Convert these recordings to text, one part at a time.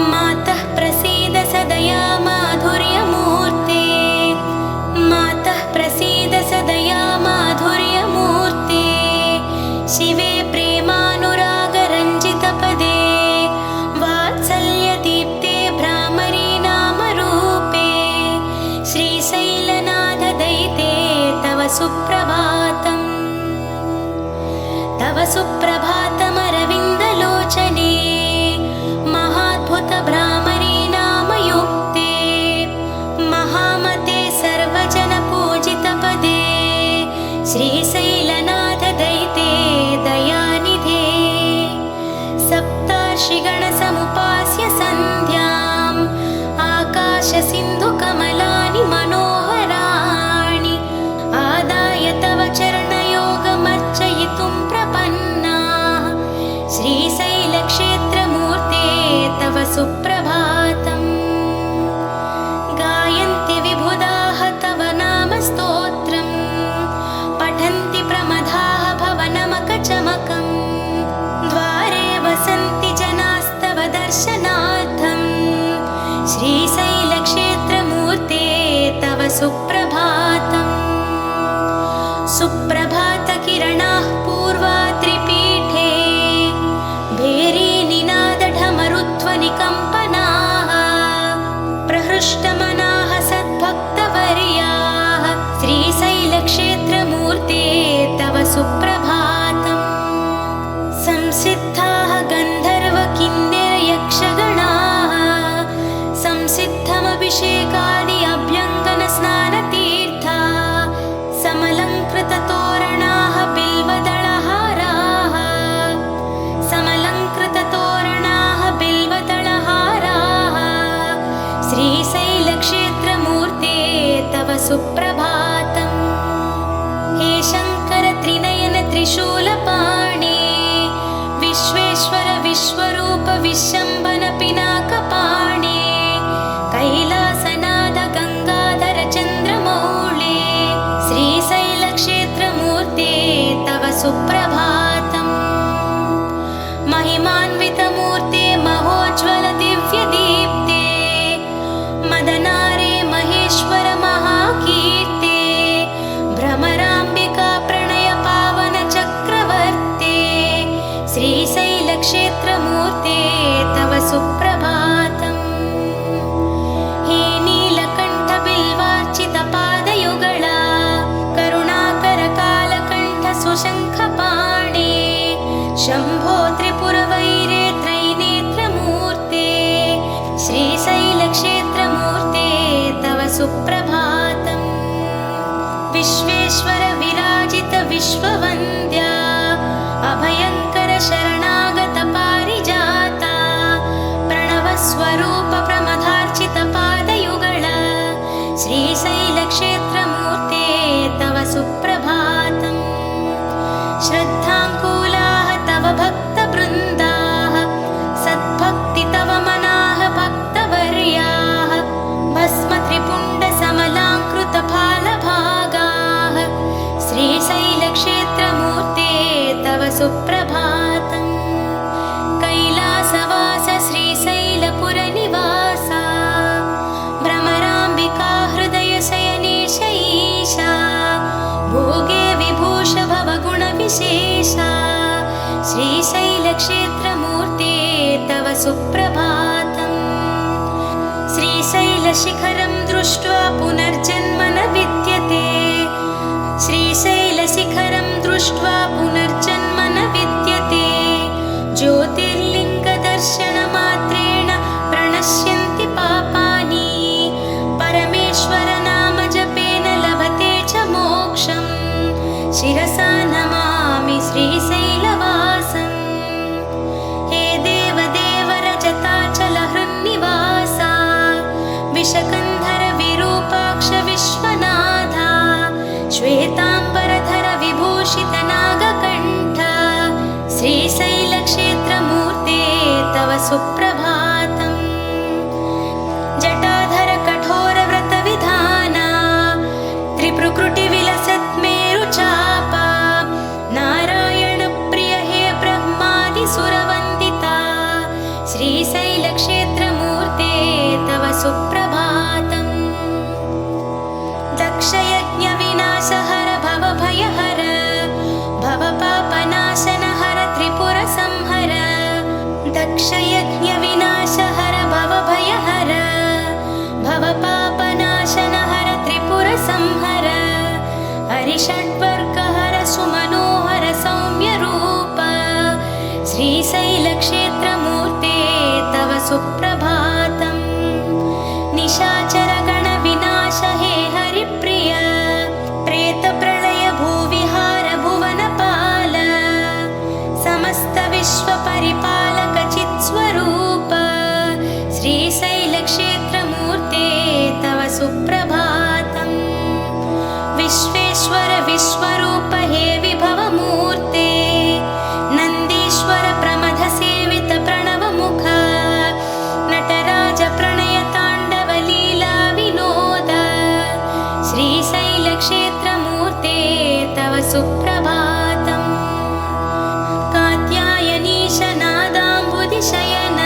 मातः प्रसीद सदया माधुर्यमूर्ते, मातः प्रसीद सदया माधुर्यमूर्ते, शिवे प्रेमानुरागरञ्जितपदे, वात्सल्यदीप्ते भ्रामरी नामरूपे, श्रीशैलनाथदयिते तव सुप्रभातम्, तव सुप्रभातमरविन्दलोचने, महाद्भुतभ्रामरी नामयुक्ते, महामते सर्वजनपूजितपदे, श्रीशैलनाथदयिते दयानिधे, सप्तार्षिगणसमुपास्य सन्ध्याम्, आकाशसिन्धुकमलानि मनोहराणि, आदाय तव चरणयोगमर्चयितुं प्रपन्नाः, श्रीशैलक्षेत्रमूर्ते तव सुप्रभातम्। गायन्ति विबुधाः तव नाम स्तोत्रम्, पठन्ति प्रमदाः भवनमकचमकम्, द्वारे वसन्ति जनास्तव दर्शनार्थम्, श्रीशैलक्षेत्रमूर्ते तव सुप्रभातम्। सुप्रभातकिरणाः पूर्वाद्रिपीठे, भेरीनिनादढमरुध्वनिकम्पनाः, प्रहृष्टमनाः सद्भक्तवर्याः, श्रीशैलक्षेत्रमूर्ते तव सुप्रभातम्। संसिद्धाः गन्धर्वकिन्नरयक्षगणाः, संसिद्धमभिषेकादि अभ्यङ्गनस्नानतीर्था, समलङ्कृततोरणाः बिल्वदलहाराः, समलङ्कृततोरणाः बिल्वदलहाराः, श्रीशैलक्षेत्रमूर्ते तव सुप्रभातम्। हे शङ्कर त्रिनयन त्रिशूलपाणे, विश्वेश्वर विश्वरूप विश्वम्भन पिनाकपाणे, कैलासनाथ गङ्गाधर चन्द्रमौळे, श्रीशैलक्षेत्रमूर्ते तव सुप्रभातम्। महिमान्वितमूर्ते महोज्ज्वल दिव्यदीप्ते, मदनारे महेश्वर महाकीर्ते, भ्रमराम्बिका प्रणय पावन चक्रवर्ते, श्रीशैलक्षेत्रमूर्ते तव सुप्रभातम्। हे नीलकण्ठ बिल्वार्चितपादयुगला, करुणाकर कालकण्ठ सुशङ्खपाणे, शम्भो त्रिपुरवैरे त्रैनेत्रमूर्ते, श्रीशैलक्षेत्रमूर्ते तव सुप्रभातम्। विश्वेश्वर विराजित विश्ववन्द्या, अभयङ्कर शरणागत पारिजाता, प्रणवस्वरूप प्रमदार्चित पादयुगला, श्रीशैलक्षेत्रमूर्ते तव सुप्रभातम्। श्रद्धाङ्कुलाः तव भक्तवृन्दाः, सद्भक्ति तव मनाः भक्तवर्याः, भस्म त्रिपुण्ड समलाङ्कृतफालभागाः, श्रीशैलक्षेत्रमूर्ते तव सुप्रभातम्। कैलासवास श्रीशैलपुरनिवासा, भ्रमराम्बिका हृदयशयनेश ईशा, भोगे विभूष भवगुणविशेषा, श्रीशैलक्षेत्रमूर्ते तव सुप्रभातम्। श्रीशैलशिखरं दृष्ट्वा पुनर्जन्म न विद्यते, श्रीशैलशिखरं दृष्ट्वा पुनर्जन्म न विद्यते, ज्योतिर्लिङ्गदर्शनमात्रेण प्रणश्यन्ति पापानि, परमेश्वरनामजपेन लभते च मोक्षम्, शिरसा नमामि श्रीशैलवासम्। हे देवदेव रजताचलहृन्निवासा, विषकन्धर विरूपाक्ष सुप्रभातम् निशाचरगणविनाश हे हरिप्रिय प्रेतप्रलय भूविहार भुवनपाल समस्तविश्वपरिपालक चित्स्वरूप श्रीशैलक्षेत्रमूर्ते तव सुप्रभातम् विश्वेश्वर विश्वरूप हे विभवमूर्ते नन्दीश्वर प्रमथसेवित प्रणवमुख नटराज प्रणयताण्डव लीला विनोद श्रीशैलक्षेत्रमूर्ते तव सुप्रभातम् कात्यायनीश नादाम्बुधिशयन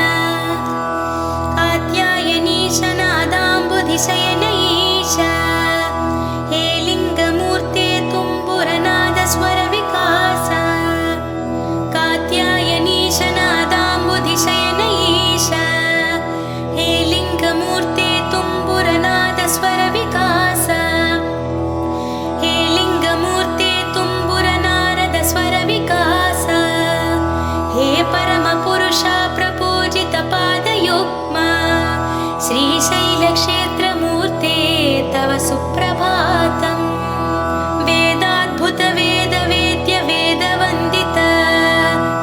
कात्यायनीश नादाम्बुधिशयन ईश हे लिङ्गमूर्ते तुम्बुरनाद स्वर विकास कात्यायनीश नादाम्बुधिशयन ईश हे लिङ्गमूर्ते तुम्बुरनाद स्वर विकास हे लिङ्गमूर्ते तुम्बुरनारद स्वर विकास हे परमपुरुषा प्रपूजित पादयुग्म श्रीशैलक्षेत्रमूर्ते तव सुप्रभातम् वेदाद्भुत वेदवेद्य वेदवन्दित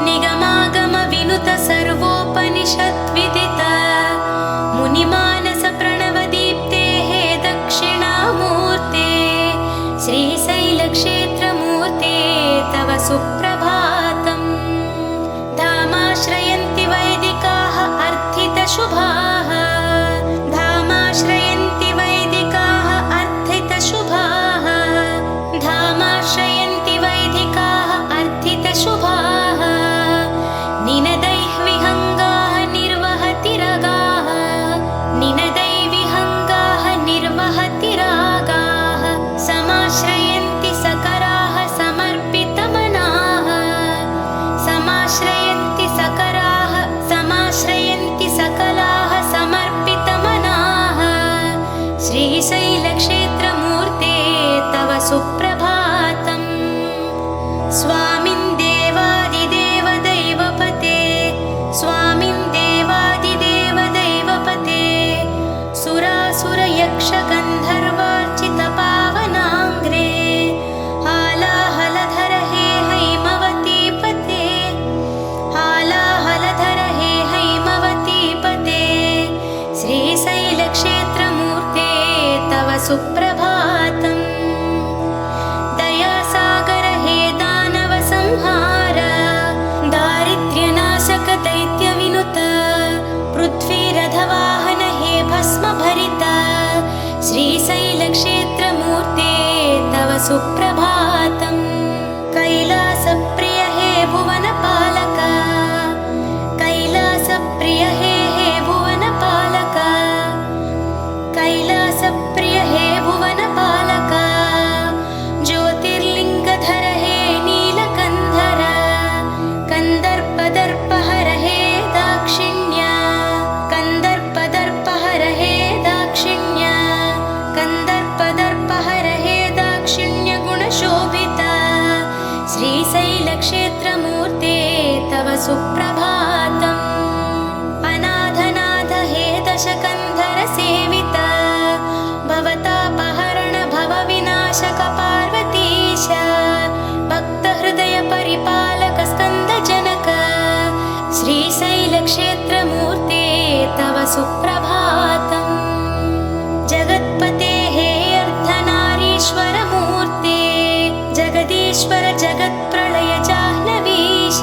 निगमागम विनुत सर्वोपनिषद्विदित मुनिमानस प्रणवदीप्ते हे दक्षिणामूर्ते श्रीशैलक्षेत्रमूर्ते तव सुप्रभातम् धामाश्रयन्ति वैदिकाः अर्थितशुभाः धामाश्रयन्ति वैदिकाः अर्थितशुभाः धामाश्रयन्ति वैदिकाः अर्थितशुभाः निनदैः विहङ्गाः निर्वहति रगाः निनदै विहङ्गाः निर्वहति रागाः समाश्रयन्ति सकराः समर्पितमनाः समाश्रयन्ति सकराः समाश्रयन्ति सकलाः समर्पितमनाः श्रीशैलक्षेत्रमूर्ते तव सुप्रभातम् स्वामिन् देवादिदेव दैवपते स्वामिन् देवादिदेव दैवपते सुरासुरयक्षगन्धर्वार्चित पावनाङ्ग्रे हालाहलधर हे हैमवतीपते हालाहलधर हे हैमवतीपते श्रीशैलक्षेत्रमूर्ते तव सुप्रभातम् दयासागर हे दानवसंहार दारिद्र्यनाशक दैत्यविनुत पृथ्वीरथवाहन हे भस्मभरित श्रीशैलक्षेत्रमूर्ते तव सुप्रभातम् कैलासप्रिय हे भुवनपालक कैलासप्रिय हे भुवनपालक कैलासप्रिय हे भुवनपालक ज्योतिर्लिङ्गधर हे नीलकन्धर कन्दर्पदर्पहर हे दाक्षिण्य कन्दर्पदर्पहर हे दाक्षिण्य कन्दर्पदर्पहर हे दाक्षिण्य गुणशोभित श्रीशैलक्षेत्रमूर्ते तव सुप्रभातम् अनाथनाथ हे दशकन्धर सेवित भवतापहरण भवविनाशक पार्वतीश भक्तहृदय परिपालक स्कन्दजनक श्रीशैलक्षेत्रमूर्ते तव सुप्रभातम् जगत्पते हे अर्धनारीश्वरमूर्ते जगदीश्वर जगत्प्रलय जाह्नवीश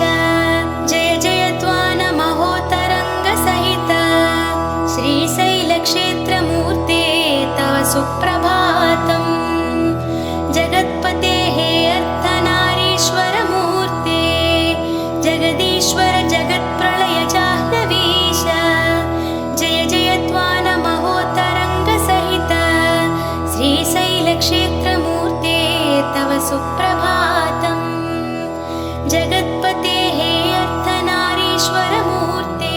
जय जय त्वान महोतरङ्ग सहित श्रीशैलक्षेत्रमूर्ते तव सुप्रभातम् जगत्पते हे अर्धनारीश्वरमूर्ते जगदीश्वर जगत्प्रलय जाह्नवीश जय जय त्वान महोतरङ्ग सहित श्रीशैलक्षेत्रमूर्ते तव सुप्रभातम् जगत्पते हे अर्धनारीश्वरमूर्ते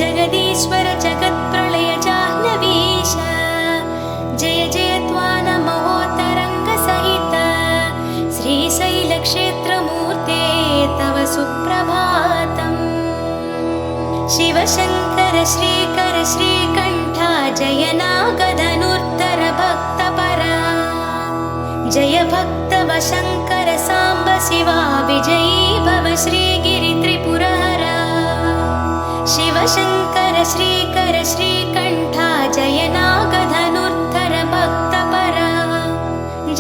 जगदीश्वर जगत्प्रलय जाह्नवीश जय जय त्वान महोतरङ्ग सहित श्रीशैलक्षेत्रमूर्ते तव सुप्रभातम् शिवशङ्कर श्रीकर श्रीकण्ठा जय नागधनुर्धर भक्तपरा जय भक्तवशङ्कर साम्ब शिवा विजयी भव श्रीगिरि त्रिपुरहरा शिवशङ्कर श्रीकर श्रीकण्ठा जय नागधनुर्धर भक्तपरा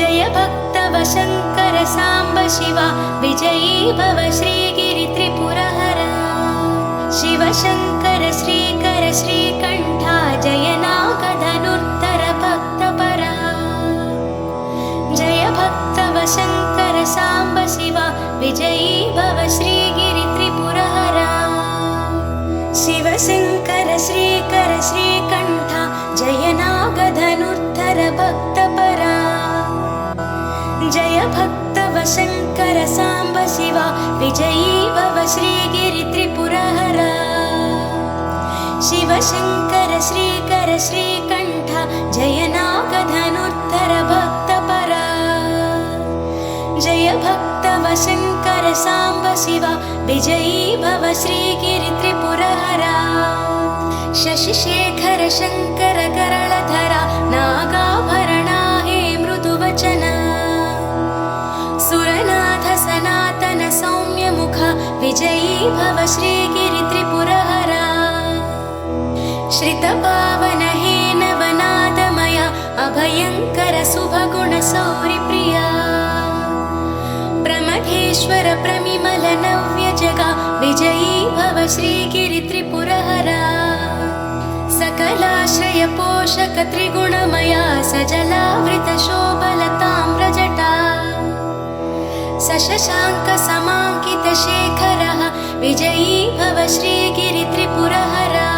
जय भक्तवशङ्कर साम्ब शिवा विजयी भव श्रीगिरि त्रिपुरहरा शिवशङ्कर श्रीकर श्रीकण्ठा जय नागधनुर्धर भक्तपरा जय भक्तवशङ्कर साम्ब शिवा विजयी भव श्रीगिरि त्रिपुरहरा शिवशङ्कर श्रीकर श्रीकण्ठा जय नागधनुर्धर भक्तपरा जय भक्तवशङ्कर साम्ब शिवा विजयी भव श्रीगिरि त्रिपुरहरा शिवशङ्कर श्रीकर श्रीकण्ठा जय नागधनुर्धर भक्तपरा जय भक्तवशङ्कर साम्ब शिवा विजयी भव श्रीगिरि त्रिपुरहरा शशिशेखर शङ्कर करळधरा नागाभरणा हे मृदुवचना सुरनाथ सनातन सौम्य मुख विजयी भव श्रीगिरि त्रिपुरहरा श्रितपावन हे नवनादमया अभयङ्कर शुभगुण सौरिप्रिया प्रमथेश्वर प्रमिमल नव्य जगा विजयी भव श्रीगिरि त्रिपुरहरा सकलाश्रय पोषक त्रिगुणमया सजलावृत शोभलताम्रजटा सशशाङ्क समाङ्कित शेखरः विजयी भव श्रीगिरि त्रिपुरहरा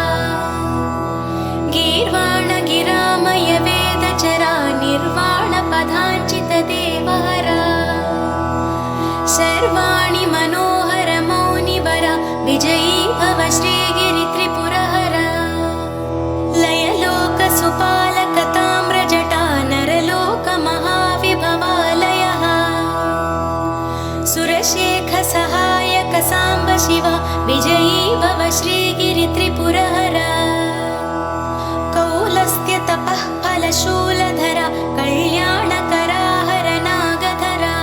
गीर्वाण गिरामय वेदचरा निर्वाण पदाञ्चित देवहरा सर्वाणि मनोहर मौनिवर विजयी भव श्रीगिरि त्रिपुरहरा लयलोक सुपालक ताम्रजटा नरलोक महाविभवालयः सुरशेख सहायक साम्ब शिवा विजयी भव श्रीगिरि त्रिपुरहरा कौलस्त्य तपः फलशूलधरा कल्याणकरा हर नागधरा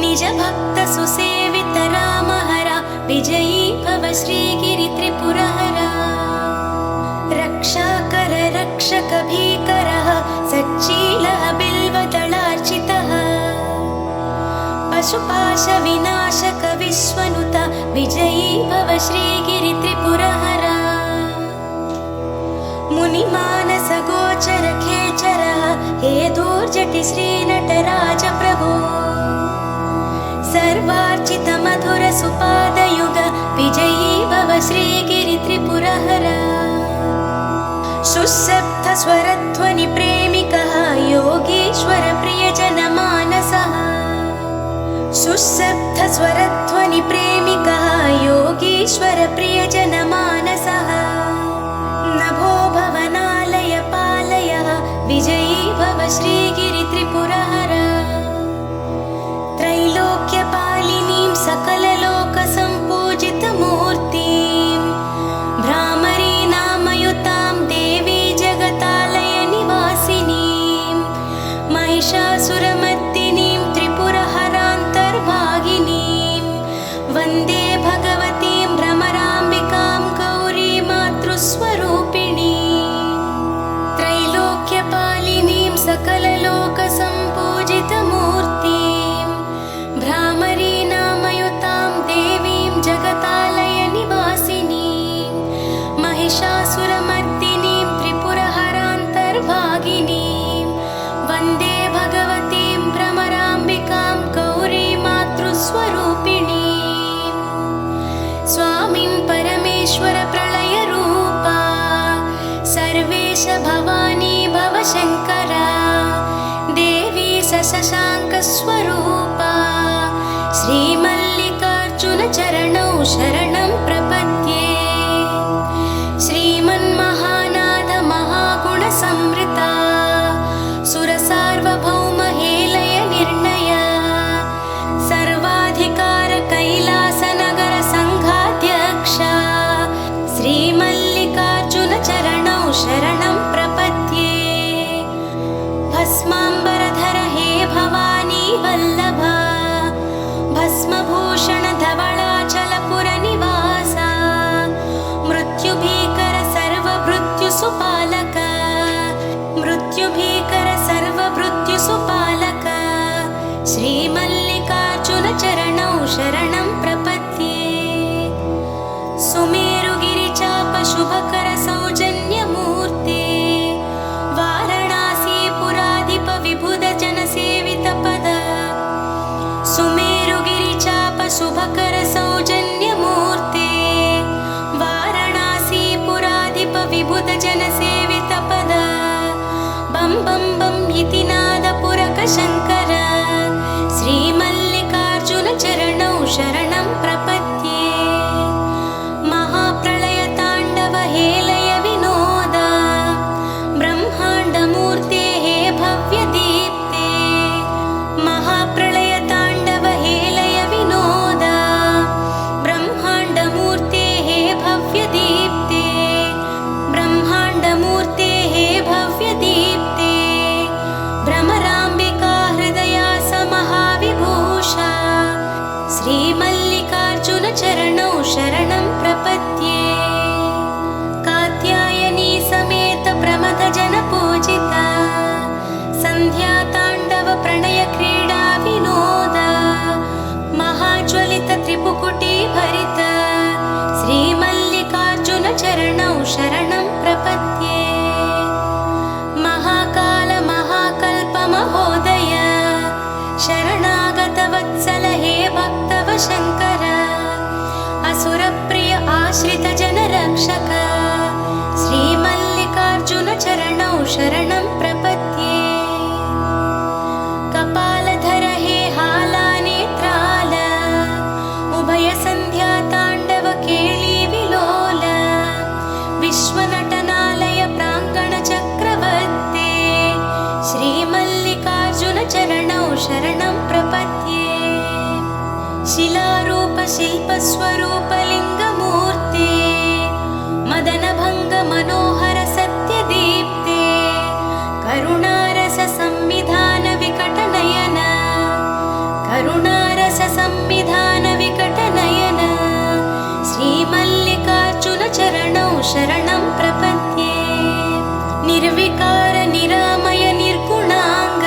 निज भक्त सुसेवित रामहरा विजयी भव श्रीगिरि त्रिपुरहरा रक्षाकर रक्षक भीकरः सच्चीलः बिल्वदलार्चितः पशुपाश विनाशक विश्वनुत विजयी भव श्रीगिरि त्रिपुरहरा मुनिमानस गोचर खेचरः हे दूर्जटि श्रीनटराज प्रभो सर्वार्चित मधुर सुपादयुग विजयी भव श्रीगिरि त्रिपुरहरा सुशब्द स्वरध्वनि प्रेमिकः योगीश्वर प्रियजन मानसः सुशब्द स्वरध्वनि प्रेमिकः योगीश्वर प्रियजन मानसः नभो भवनालय पालयः विजयी भव श्रीगिरि त्रिपुरहरा त्रैलोक्यपालिनीं सकललोकसम्पूजितमूर्तिं भ्रामरी नामयुतां देवी जगतालय निवासिनीं महिषासुरमर्दिनीं त्रिपुरहरान्तर्भागिनीं वन्दे भगवतीं भ्रमराम्बिकां गौरी मातृस्वरूपिणीं त्रैलोक्यपालिनीं सकललोकसम्पूजितमूर्तिं भ्रामरी नामयुतां देवीं जगतालय निवासिनीं महिषासुरमर्दिनीं त्रिपुरहरान्तर्भागिनीं वन्दे भगवतीं भ्रमराम्बिकां गौरी मातृस्वरूपिणीं स्वामिं परमेश्वर प्रलयरूपा सर्वेश भवानी भवशङ्करा देवी सशशाङ्कस्वरूपा श्रीमल्लिकार्जुन चरणौ शरणं प्रपद्ये श्रीमन्महानाद महागुणसंवृता सुरसार्वभौम हेलय निर्णय सर्वाधिकार कैलासनगर संघाध्यक्षा श्री अद्भुतजनसेवितपद बं बं बं इति नादपुरकशङ्कर श्रीमल्लिकार्जुनचरणौ शरणं प्रपद्ये। महाप्रलयताण्डवहेलय विनोद ब्रह्माण्डमूर्तेः भव्यदीप्ते। महाप्रलयताण्डवहेलय विनोद ब्रह्माण्डमूर्तेः भव्यदीप्ते। ब्रह्माण्डमूर्तेः भव्यदीप्ते। भ्रमराम्बिका हृदया समहाविभूषा श्रीमल्लिकार्जुनचरणौ शरणं प्रपद्ये। कात्यायनी समेत प्रमथजनपूजिता सन्ध्याताण्डव प्रणयक्रीडा विनोद महाज्वलितत्रिपुकुटी भरित श्रीमल्लिकार्जुनचरणौ शरणं प्रपद्ये। महाकाल महाकल्पमहोदय शरणागतवत्सल हे भक्तवशङ्कर असुरप्रिय आश्रितजनरक्षक श्रीमल्लिकार्जुनचरणौ शरणं प्रपद्ये। कपालधर हे हालानेत्राल उभयसन्ध्याताण्डव केळी विलोल विश्वनटनालय प्राङ्गणचक्रवर्ते श्रीमल्लिकार्जुनचरणौ शरणं प्रपद्ये। शिलारूप शिल्पस्वरूपलिङ्गमूर्ते मदनभङ्ग मनोहर सत्यदीप्ते करुणारस संविधान विकटनयन करुणारस संविधान विकटनयन श्रीमल्लिकार्जुनचरणौ शरणं प्रपद्ये। निर्विकार निरामय निर्गुणाङ्ग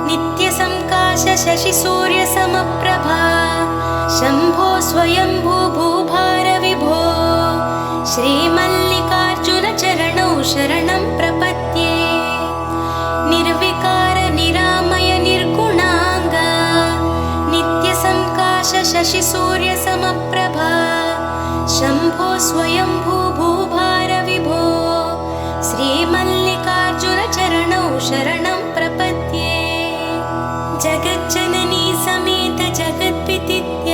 नित्यसंकाश शशिसूर्यसमप्रभा शम्भो स्वयंभू भूभार विभो श्रीमल्लिकार्जुनचरणौ शरणं प्रपद्ये। निर्विकार निरामय निर्गुणाङ्ग नित्यसंकाश शशिसूर्यसमप्रभा शम्भो स्वयंभू भूभार विभो श्रीमल्लिकार्जुनचरणौ शरणं प्रपद्ये। जगज्जननी समेत जगद्विदित्य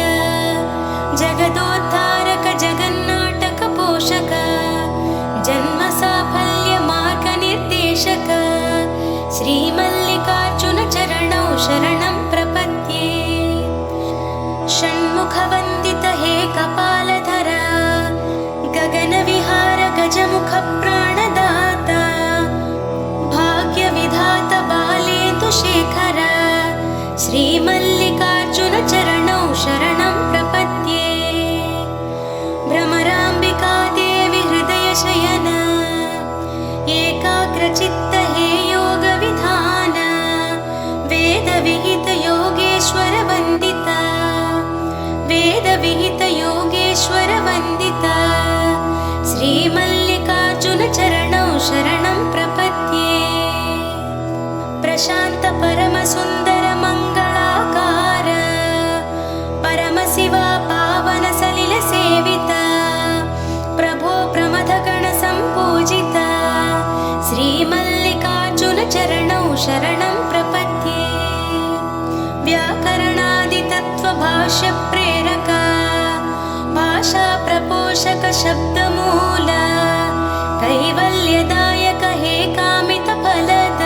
जगदोद्धारक जगन्नाटक पोषक जन्म साफल्य मार्ग निर्देशक श्रीमल्लिकार्जुनचरणौ शरणं प्रपद्ये। षण्मुखवन्दित हे कपालधर गगनविहार गजमुख प्राणदाता भाग्यविधात बालेन्दुशेखर श्रीमल्लिकार्जुनचरणौ शरणं प्रपद्ये। भ्रमराम्बिका देवी हृदयशयन एकाग्रचित्त हे योगविधान वेदविहित योगेश्वर वन्दिता वेदविहित योगेश्वर वन्दिता श्रीमल्लिकार्जुनचरणौ शरणं प्रपद्ये। प्रशान्त परमसुन्दर मङ्गलाकार परमशिवा पावन सलिल सेविता प्रभो प्रमथगण सम्पूजिता श्रीमल्लिकार्जुनचरणौ शरणं प्रपद्ये। व्याकरणादितत्त्वभाष्य प्रेरक भाषा प्रपोषक शब्दमूल कैवल्यदायक हे कामितफलद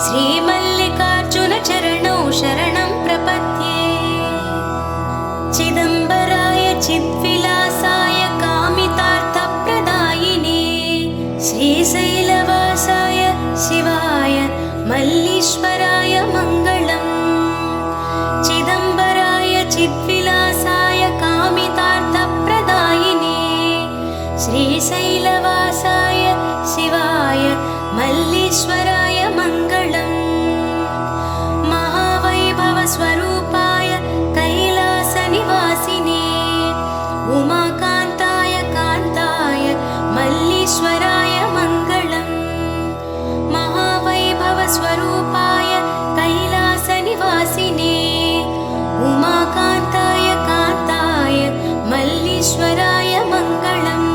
श्रीमल्लिकार्जुनचरणौ शरणं प्रपद्ये। चिदम्बराय चिद्विलासाय कामितार्थप्रदायिने श्रीशैलवासाय शिवाय मल्लीश्वराय मङ्गलम्। चिदम्बराय चिद्विलासाय कामितार्थप्रदायिने श्रीशैलवासाय शिवाय मल्लीश्वराय मङ्गलम्। महावैभवस्वरूपाय कैलासनिवासिने उमाकान्ताय कान्ताय मल्लीश्वराय मङ्गलम्। महावैभवस्वरूपाय कैलासनिवासिने उमाकान्ताय कान्ताय मल्लीश्वराय मङ्गलम्।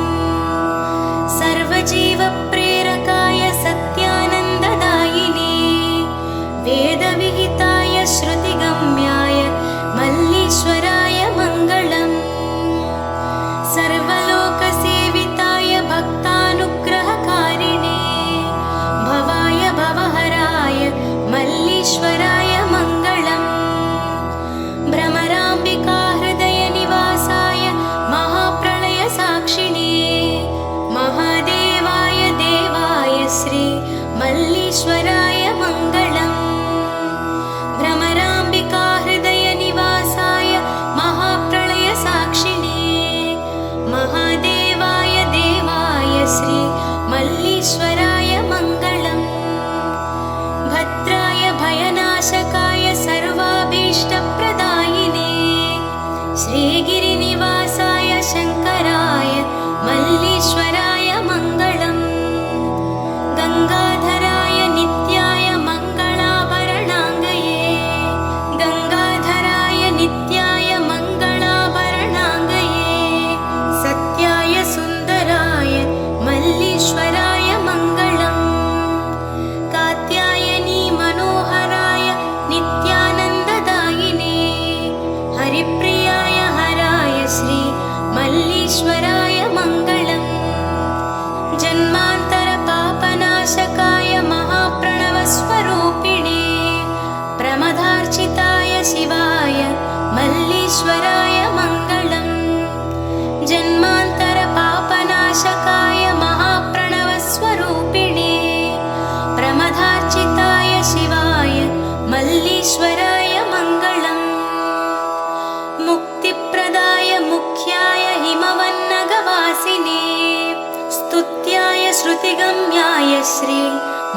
स्तुत्याय श्रुतिगम्याय श्री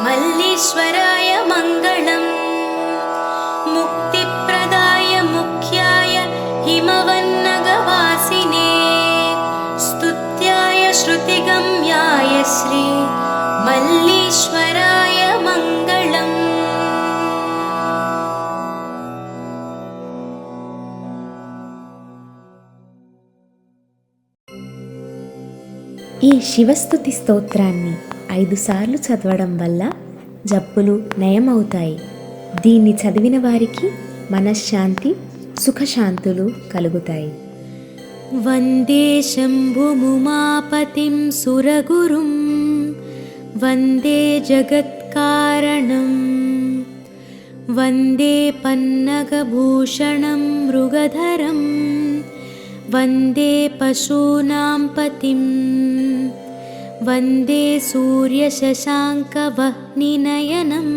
मल्लीश्वराय मङ्गलम् मुक्तिप्रदाय मुख्याय हिमवन्नगवासिने स्तुत्याय श्रुतिगम्याय श्री मल्लीश्वराय मङ्गलम्। ఈ శివస్తుతి స్తోత్రాన్ని 5 సార్లు చదవడం వల్ల జబ్బులు నయమవుతాయి. దీన్ని చదివిన వారికి మనశ్శాంతి, సుఖశాంతులు కలుగుతాయి. వందే శంభుముమాపతిం సురగురుం వందే జగత్కారణం వందే పన్నగభూషణం మృగధరం వందే పశూనాం పతిం వందే సూర్యశశాంకవహ్నినయనం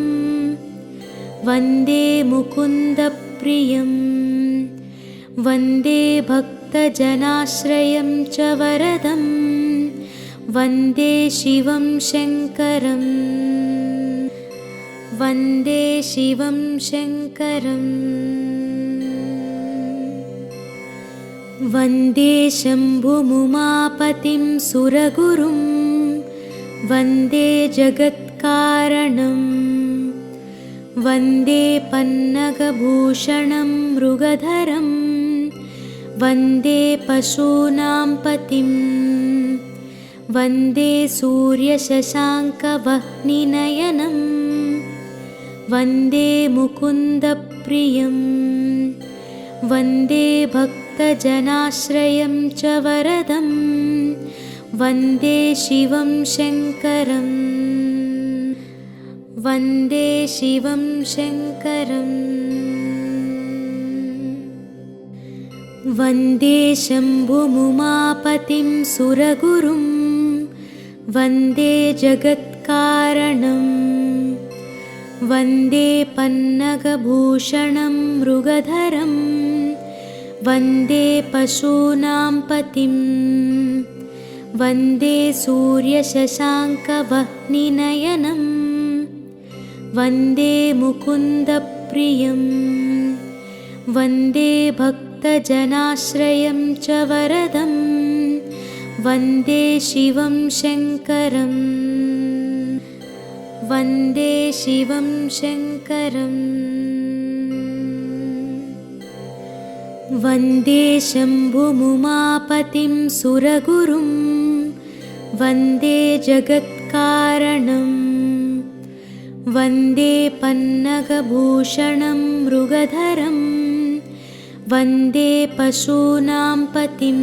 వందే ముకుందప్రియం వందే భక్తజనాశ్రయం చ వరదం వందే శివం శంకరం వందే శివం శంకరం వందే శంభుముమాపతిం సురగురుం వందే జగత్కారణం వందే పన్నగభూషణం మృగధరం వందే పశూనాం పతిం వందే సూర్యశశాంకవహ్నినయనం వందే ముకుందప్రియం వందే భక్తజనాశ్రయం చ వరదం వందే శివం శంకరం వందే శివం శంకరం వందే శంభుముమాపతిం సురగురుం వందే జగత్కారణం వందే పన్నగభూషణం మృగధరం వందే పశూనాం పతిం వందే సూర్యశశాంకవహ్నినయనం వందే ముకుందప్రియం వందే భక్తజనాశ్రయం చ వరదం వందే శివం శంకరం వందే శివం శంకరం వందే శంభుముమాపతిం సురగురుం వందే జగత్కారణం వందే పన్నగభూషణం మృగధరం వందే పశూనాం పతిం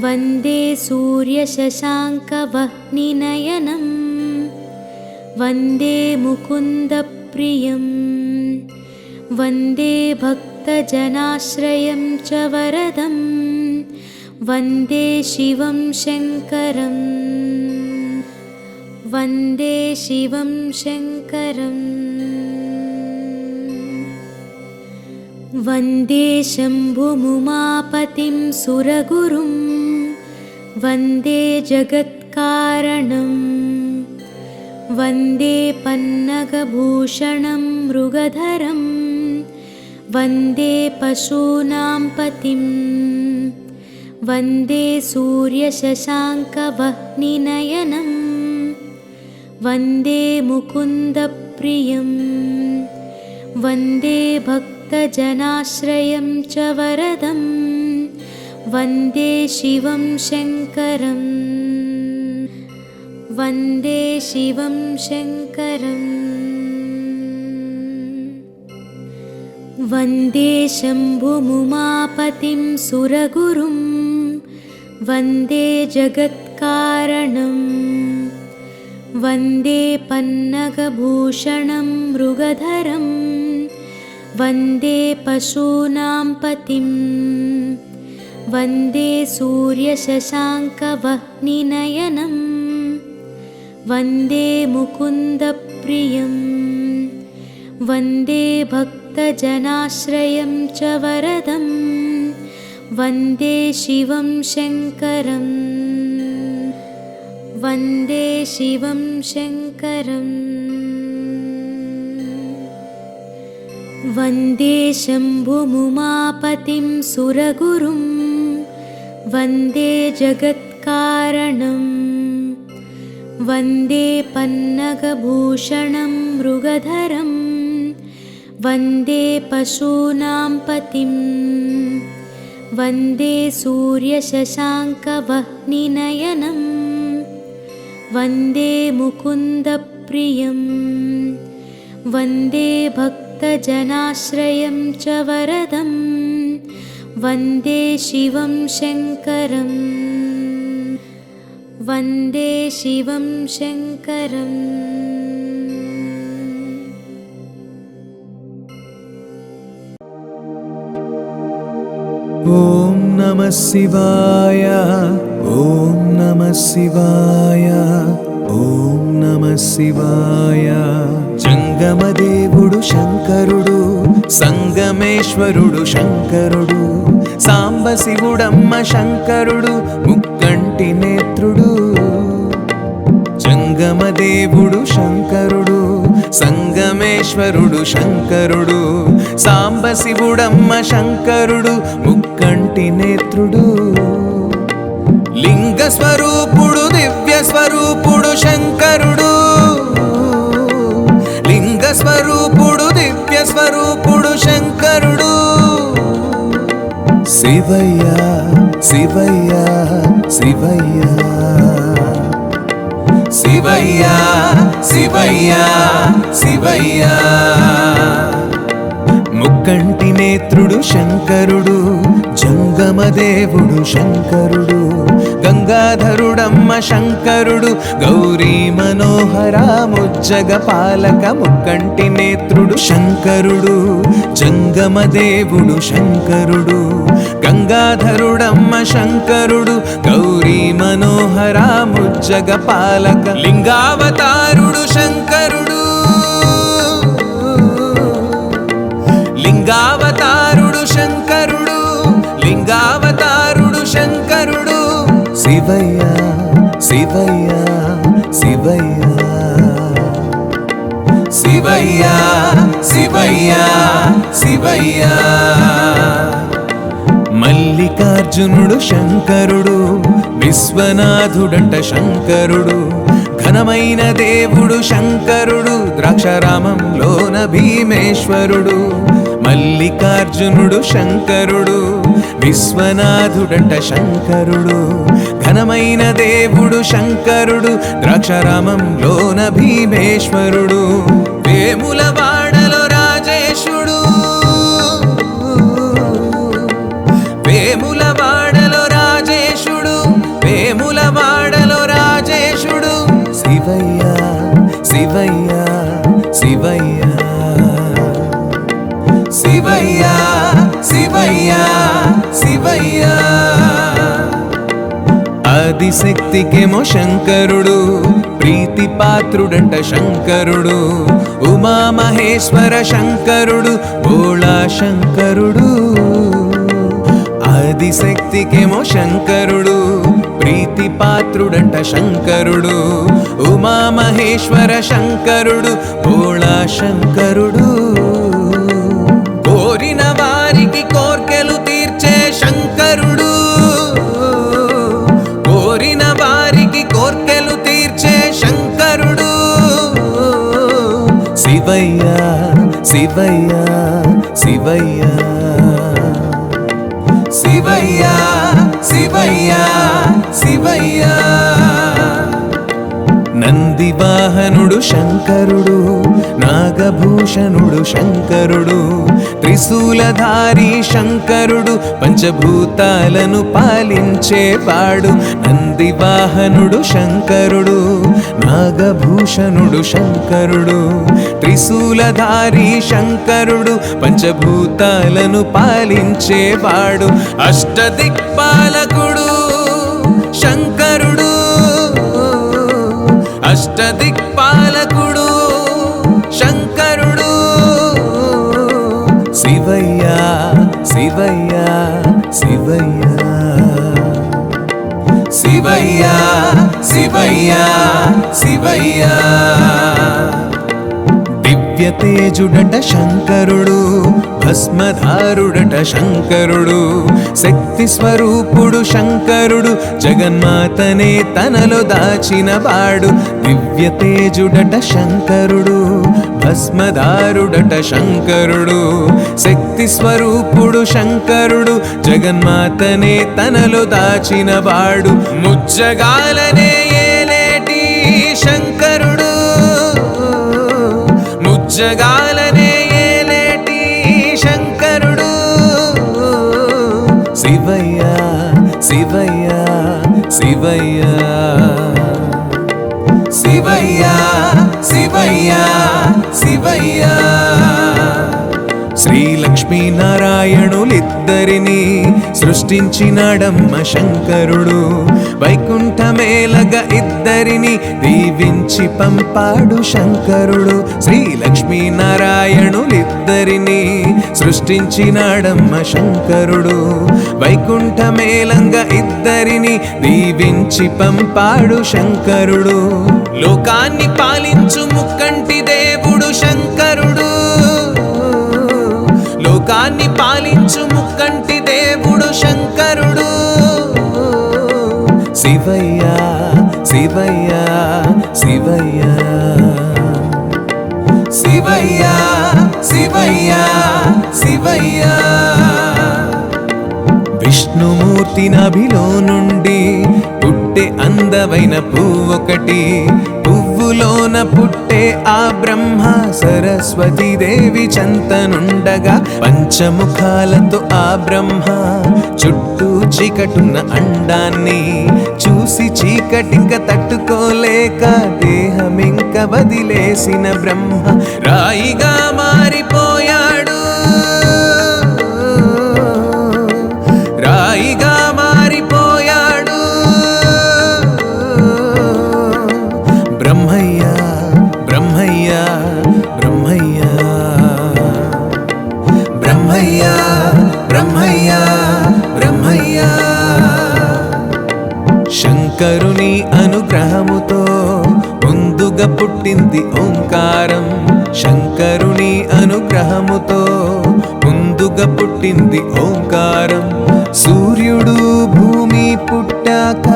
వందే సూర్యశశాంకవహ్నినయనం వందే ముకుందప్రియం వందే భక్తజనాశ్రయం చ వరదం వందే శివం శంకరం వందే శివం శంకరం వందే శంభుముమాపతిం సురగురుం వందే జగత్కారణం వందే పన్నగభూషణం మృగధరం వందే పశూనాం పతిం వందే సూర్యశశాంకవహ్నినయనం వందే ముకుందప్రియం వందే భక్తజనాశ్రయం చ వరదం వందే శివం శంకరం వందే శివం శంకరం వందే శంభుముమాపతిం సురగురుం వందే జగత్కారణం వందే పన్నగభూషణం మృగధరం వందే పశూనాం పతిం వందే సూర్యశశాంకవహ్నినయనం వందే ముకుందప్రియం వందే భక్తజనాశ్రయం చ వరదం వందే శివం శంకరం वन्दे शिवं शङ्करम् वन्दे शम्भुमुमापतिं सुरगुरुं वन्दे जगत्कारणं वन्दे पन्नगभूषणं मृगधरं वन्दे पशूनां पतिं वन्दे सूर्यशशाङ्कवह्निनयनं वन्दे मुकुन्दप्रियं वन्दे भक्तजनाश्रयं च वरदं वन्दे शिवं शङ्करं वन्दे शिवं शङ्करम् ॐ नमः शिवाय ॐ नमः शिवाय ॐ नमः शिवाय जंगमदेवुडु शंकरुडु संगमेश्वरुडु शंकरुडु सांब शिवुडम्म शंकरुडु मुक्कंटि नेत्रुडु जंगमदेवुडु शंकरुडु संगमेश्वरुडु शंकरुडु सांब शिवुडम्म शंकरुडु मुक्कंटि नेत्रुडु लिंग स्वरूपुडु दिव्य स्वरूपुडु शंकरुडु लिंग स्वरूपुडु दिव्य स्वरूपुडु शंकरुडु शिवయ్య शिवయ్య शिवయ్య शिवయ్య शिवయ్య शिवయ్య ముక్కంటి నేత్రుడు శంకరుడు జంగమదేవుడు శంకరుడు గంగాధరుడమ్మ శంకరుడు గౌరీ మనోహర ముజ్జగ పాలక ముక్కంటి నేత్రుడు శంకరుడు జంగమదేవుడు శంకరుడు గంగాధరుడమ్మ శంకరుడు గౌరీ మనోహర ముజ్జగ పాలక లింగావతారుడు శంకరుడు లింగావతారుడు శంకరుడు లింగావతారుడు శంకరుడు శివయ్య శివయ్య శివయ్య శివయ్య శివయ్య శివయ్య మల్లికార్జునుడు శంకరుడు విశ్వనాథుడంట శంకరుడు ఘనమైన దేవుడు శంకరుడు ద్రాక్షారామంలోన భీమేశ్వరుడు మల్లికార్జునుడు శంకరుడు విశ్వనాథుడంట శంకరుడు ఘనమైన దేవుడు శంకరుడు ద్రాక్షారామంలోన భీమేశ్వరుడు వేములవాడలో రాజేశుడు వేములవాడలో రాజేశుడు వేములవాడలో రాజేశుడు శివయ్య శివయ్య శివయ్య శివయ్య శివయ్య శివయ్య ఆదిశక్తికేమో శంకరుడు ప్రీతి పాత్రుడంట శంకరుడు ఉమామహేశ్వర శంకరుడు భోళా శంకరుడు ఆదిశక్తికేమో శంకరుడు ప్రీతి పాత్రుడంట శంకరుడు ఉమామహేశ్వర శంకరుడు భోళా శంకరుడు కోరిన వారికి కోర్కెలు తీర్చే శంకరుడు కోరిన వారికి కోర్కెలు తీర్చే శంకరుడు శివయ్య శివయ్య శివయ్య శివయ్య శివయ్య శివయ్య నందివాహనుడు శంకరుడు నాగభూషణుడు శంకరుడు త్రిశూలధారి శంకరుడు పంచభూతాలను పాలించేవాడు నందివాహనుడు శంకరుడు నాగభూషణుడు శంకరుడు త్రిశూలధారి శంకరుడు పంచభూతాలను పాలించేవాడు అష్టదిక్పాలకుడు శంకరుడు అష్టదిక్పాలకుడు శంకరుడు శివయ్య శివయ్య శివయ్య శివయ్య శివయ్య శివయ్య దివ్య తేజుడట శంకరుడు, భస్మధారుడట శంకరుడు, శక్తి స్వరూపుడు శంకరుడు, జగన్మాతనే తనలో దాచిన వాడు. దివ్య తేజుడట శంకరుడు, భస్మధారుడట శంకరుడు, శక్తి స్వరూపుడు శంకరుడు, జగన్మాతనే తనలో దాచిన వాడు. ముజ్జగాలనే ఏలేటి శంకరుడు, ముజ్జగాలనే ఏలేటి శంకరుడు. శివయ్య శివయ్య శివయ్య శివయ్య శివయ్య శివయ్య శ్రీ లక్ష్మీనారాయణులిద్దరిని సృష్టించినాడమ్మ శంకరుడు. వైకుంఠమేలగ ఇద్దరిని దీవించి పంపాడు శంకరుడు. శ్రీ లక్ష్మీనారాయణులిద్దరిని సృష్టించినాడమ్మ శంకరుడు. వైకుంఠమేలంగ ఇద్దరిని దీవించి పంపాడు శంకరుడు. లోకాన్ని పాలించు ముక్కంటి దేవుడు శంకరుడు, లోకాన్ని పాలించు ముక్కంటి దేవుడు శంకరుడు. శివయ్య శివయ్య శివయ్య శివయ్య శివయ్య శివయ్య విష్ణుమూర్తి నభిలో నుండి పుట్టే అందమైన పువ్వొకటి, పువ్వులోన పుట్టే ఆ బ్రహ్మ సరస్వతీ దేవి చెంతనుండగా, పంచముఖాలతో ఆ బ్రహ్మ చుట్టూ చీకటున్న అండాన్ని చూసి చీకటింక తట్టుకోలేక దేహమింక వదిలేసిన బ్రహ్మ రాయిగా మారిపోయాడు, రాయిగా మారిపోయాడు. బ్రహ్మయ్య బ్రహ్మయ్య బ్రహ్మయ్య బ్రహ్మయ్య బ్రహ్మయ్య బ్రహ్మయ్య శంకరుని అనుగ్రహముతో ముందుగా పుట్టింది ఓంకారం. శంకరుని అనుగ్రహముతో ముందుగా పుట్టింది ఓంకారం. సూర్యుడు భూమి పుట్టాక,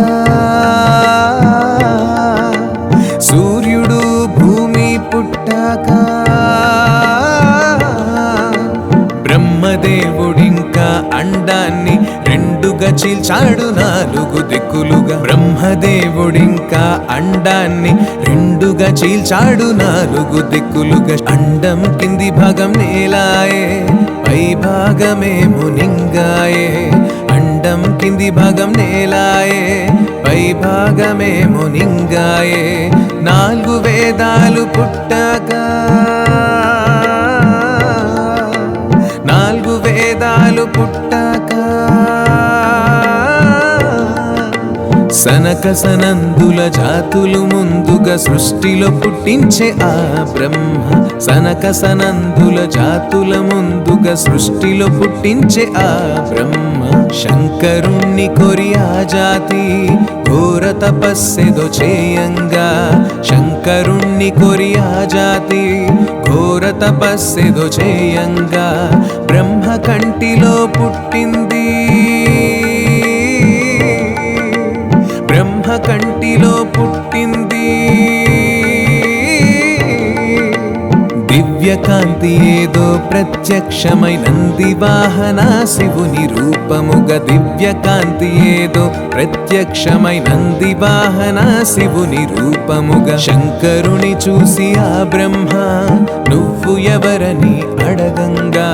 సూర్యుడు భూమి పుట్టాక బ్రహ్మదేవుడింకా అండాన్ని రెండుగా చీల్చాడు నాలుగు దిక్కులుగా. బ్రహ్మదేవుడింకా అండాన్ని రెండుగా చీల్చాడు నాలుగు దిక్కులుగా. అండం కింది భాగం నేలాయే, పై భాగమేమో నింగాయే. అండం కింది భాగం నేలాయే, పై భాగమేమో నింగాయే. నాలుగు వేదాలు పుట్టాక, నాలుగు వేదాలు పుట్టాక సనక సనందుల జాతులు ముందుగా సృష్టిలో పుట్టించే ఆ బ్రహ్మ. సనక సనందుల జాతుల ముందుగా సృష్టిలో పుట్టించే ఆ బ్రహ్మ. శంకరుణ్ణి కొరి ఆ జాతి ఘోర తపస్సెదో చేయంగా. శంకరుణ్ణి కొరి ఆ జాతి ఘోర తపస్సెదో చేయంగా. బ్రహ్మ కంటిలో పుట్టింది, బ్రహ్మ కంటిలో పుట్టింది. దివ్యకాంతి ఏదో ప్రత్యక్షమై నంది వాహన శివుని రూపముగా. దివ్యకాంతి ఏదో ప్రత్యక్షమై నంది వాహన శివుని రూపముగా. శంకరుని చూసి ఆ బ్రహ్మ నువ్వు ఎవరని అడగంగా.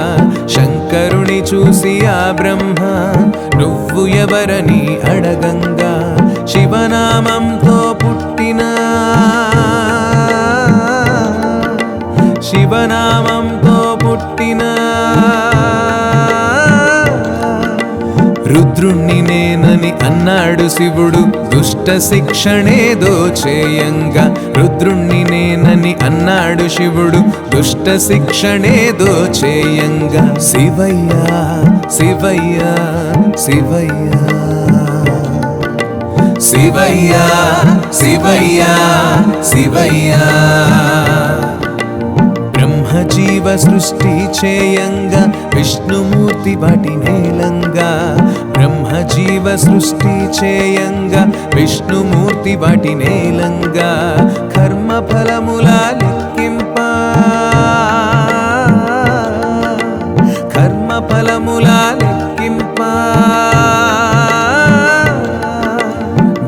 శంకరుని చూసి ఆ బ్రహ్మ నువ్వు ఎవరని అడగంగా. శివనామంతో పుట్టిన, శివనామంతో పుట్టిన రుద్రుణ్ణి నేనని అన్నాడు శివుడు దుష్ట శిక్షణేదో చేయంగా. రుద్రుణ్ణి నేనని అన్నాడు శివుడు దుష్ట శిక్షణేదో చేయంగా. శివయ్య శివయ్య శివయ్య శివయ్య శివయ్య శివయ్య బ్రహ్మజీవ సృష్టి చేయంగా విష్ణుమూర్తి వాటి నేలంగా బ్రహ్మజీవ సృష్టి చేయంగా విష్ణుమూర్తి వాటి నేలంగా కర్మ ఫలముల లెక్కింప కర్మ ఫలముల లెక్కింప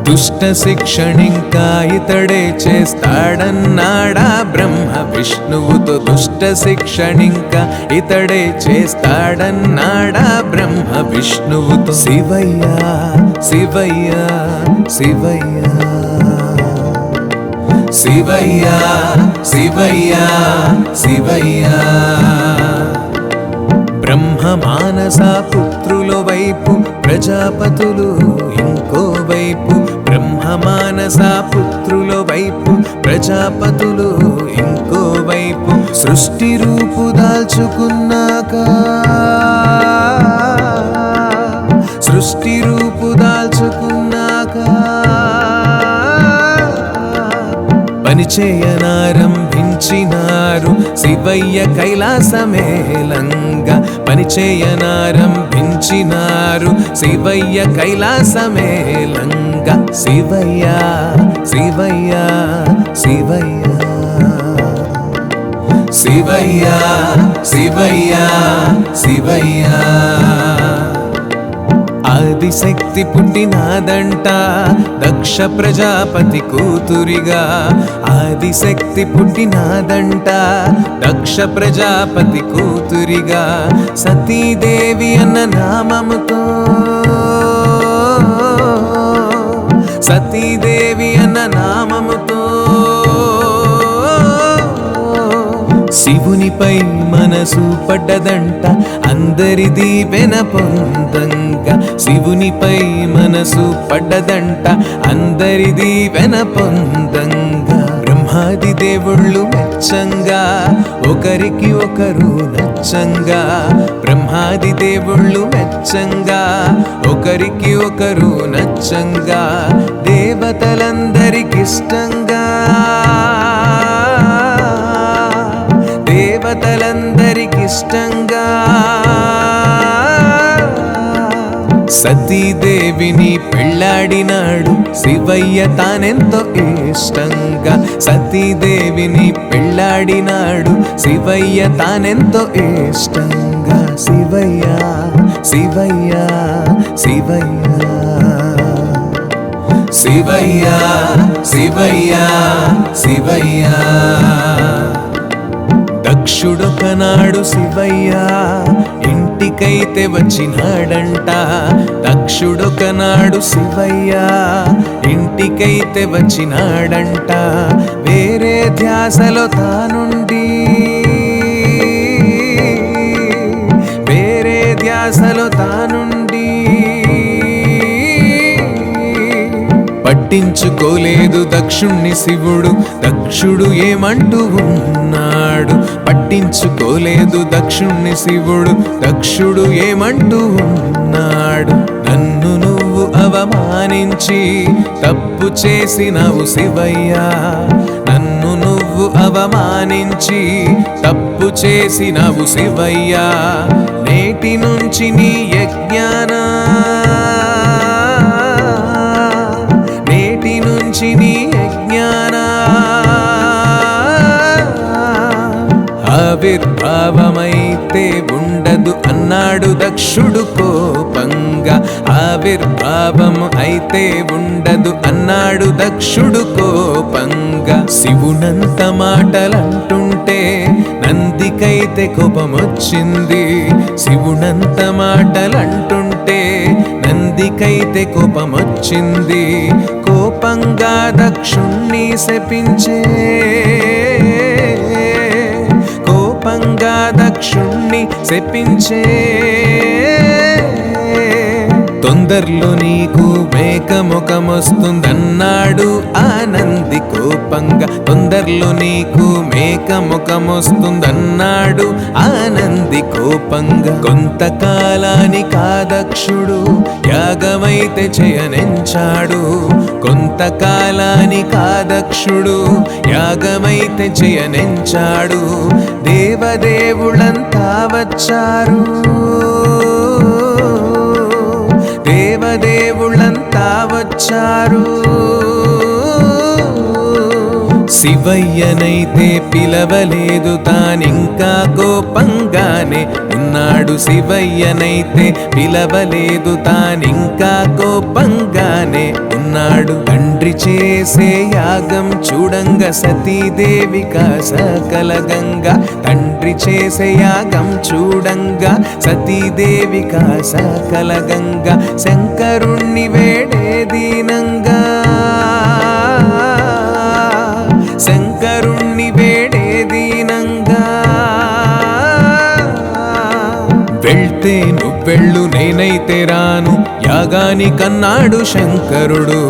దుష్ట శిక్షణింకా ఇతడే చేస్తాడన్నాడా బ్రహ్మ విష్ణువుతో దుష్ట శిక్షణింకా ఇతడే చేస్తాడన్నాడా బ్రహ్మ విష్ణువుతో శివయ్య శివయ్య శివయ్య శివయ్య శివయ్య శివయ్య బ్రహ్మ మానస పుత్రుల వైపు ప్రజాపతులు ఇంకో వైపు బ్రహ్మ మానస పుత్రుల వైపు ప్రజాపతులు ఇంకో వైపు సృష్టి రూపు దాల్చుకున్నాక సృష్టి రూపు దాల్చుకున్నాక పనిచేయనారంభించినారు శివయ్య కైలాసమేలంగా పనిచేయనారంభించినారు శివయ్య కైలాసమేలంగా శివయ్య శివయ్య శివయ్య శివయ్య శివయ్య శివయ్య ఆదిశక్తి పుట్టినాదంట దక్ష ప్రజాపతి కూతురిగా ఆదిశక్తి పుట్టినాదంట దక్ష ప్రజాపతి కూతురిగా సతీదేవి అన్న నామముతో సతీదేవి అన్న నామముతో శివునిపై మనసు పడ్డదంట అందరిది వెన పొందంగా శివునిపై మనసు పడ్డదంట అందరిది వెన పొందంగా బ్రహ్మాది దేవుళ్ళు మెచ్చంగా ఒకరికి ఒకరు నచ్చంగా బ్రహ్మాది దేవుళ్ళు మెచ్చంగా ఒకరికి ఒకరు నచ్చంగా దేవతలందరికిష్టంగా దేవతలందరికిష్టంగా సతీదేవిని పెళ్ళాడినాడు శివయ్య తానెంతో ఇష్టంగా సతీదేవిని పెళ్ళాడినాడు శివయ్య తానెంతో ఇష్టంగా శివయ్య శివయ్య శివయ్య శివయ్య శివయ్య శివయ్య దక్షుడొకనాడు శివయ్య ఇంటికైతే వచ్చినాడంట దక్షుడొకనాడు శివయ్య ఇంటికైతే వచ్చినాడంట వేరే ధ్యాసలో తానుండి వేరే ధ్యాసలో తానుండి పట్టించుకోలేదు దక్షుణ్ణి శివుడు దక్షుడు ఏమంటూ ఉన్నాడు పట్టించుకోలేదు దక్షుణ్ణి శివుడు దక్షుడు ఏమంటూ ఉన్నాడు నన్ను నువ్వు అవమానించి తప్పు చేసినవు శివయ్య నన్ను నువ్వు అవమానించి తప్పు చేసినవు శివయ్య నేటి నుంచి నీ యజ్ఞానా నేటి నుంచి నీ యజ్ఞానా ఆవిర్భావమైతే ఉండదు అన్నాడు దక్షుడు కోపంగా ఆవిర్భావం అయితే ఉండదు అన్నాడు దక్షుడు కోపంగా శివునంత మాటలంటుంటే నందికైతే కోపమొచ్చింది శివునంత మాటలంటుంటే నందికైతే కోపమొచ్చింది కోపంగా దక్షుణ్ణి శపించే కోపంగా దక్షుణ్ణి శపించే తొందరలో నీకు మేకముఖమొస్తుందన్నాడు ఆనంది కోపంగా తొందర తొందరలో నీకు మేక ముఖమొస్తుందన్నాడు ఆనంది కోపంగా. కొంతకాలానికి ఆ దక్షుడు యాగమైతే చేయనించాడు. కొంతకాలానికి ఆ దక్షుడు యాగమైతే చేయనించాడు. దేవదేవులంతా వచ్చారు, దేవదేవులంతా వచ్చారు. శివయ్యనైతే పిలవలేదు, తానింకా కోపంగానే ఉన్నాడు. శివయ్యనైతే పిలవలేదు, తానింకా కోపంగానే ఉన్నాడు. తండ్రి చేసే యాగం చూడంగా సతీదేవిక సకలగంగా. తండ్రి చేసే యాగం చూడంగా సతీదేవిక సకలగంగా. శంకరుణ్ణి వేడే దీనంగా, శంకరుణ్ణి వేడే దీనంగా. వెళ్తే నువ్వెళ్ళు నేనైతే రాను యాగానికన్నాడు శంకరుడు.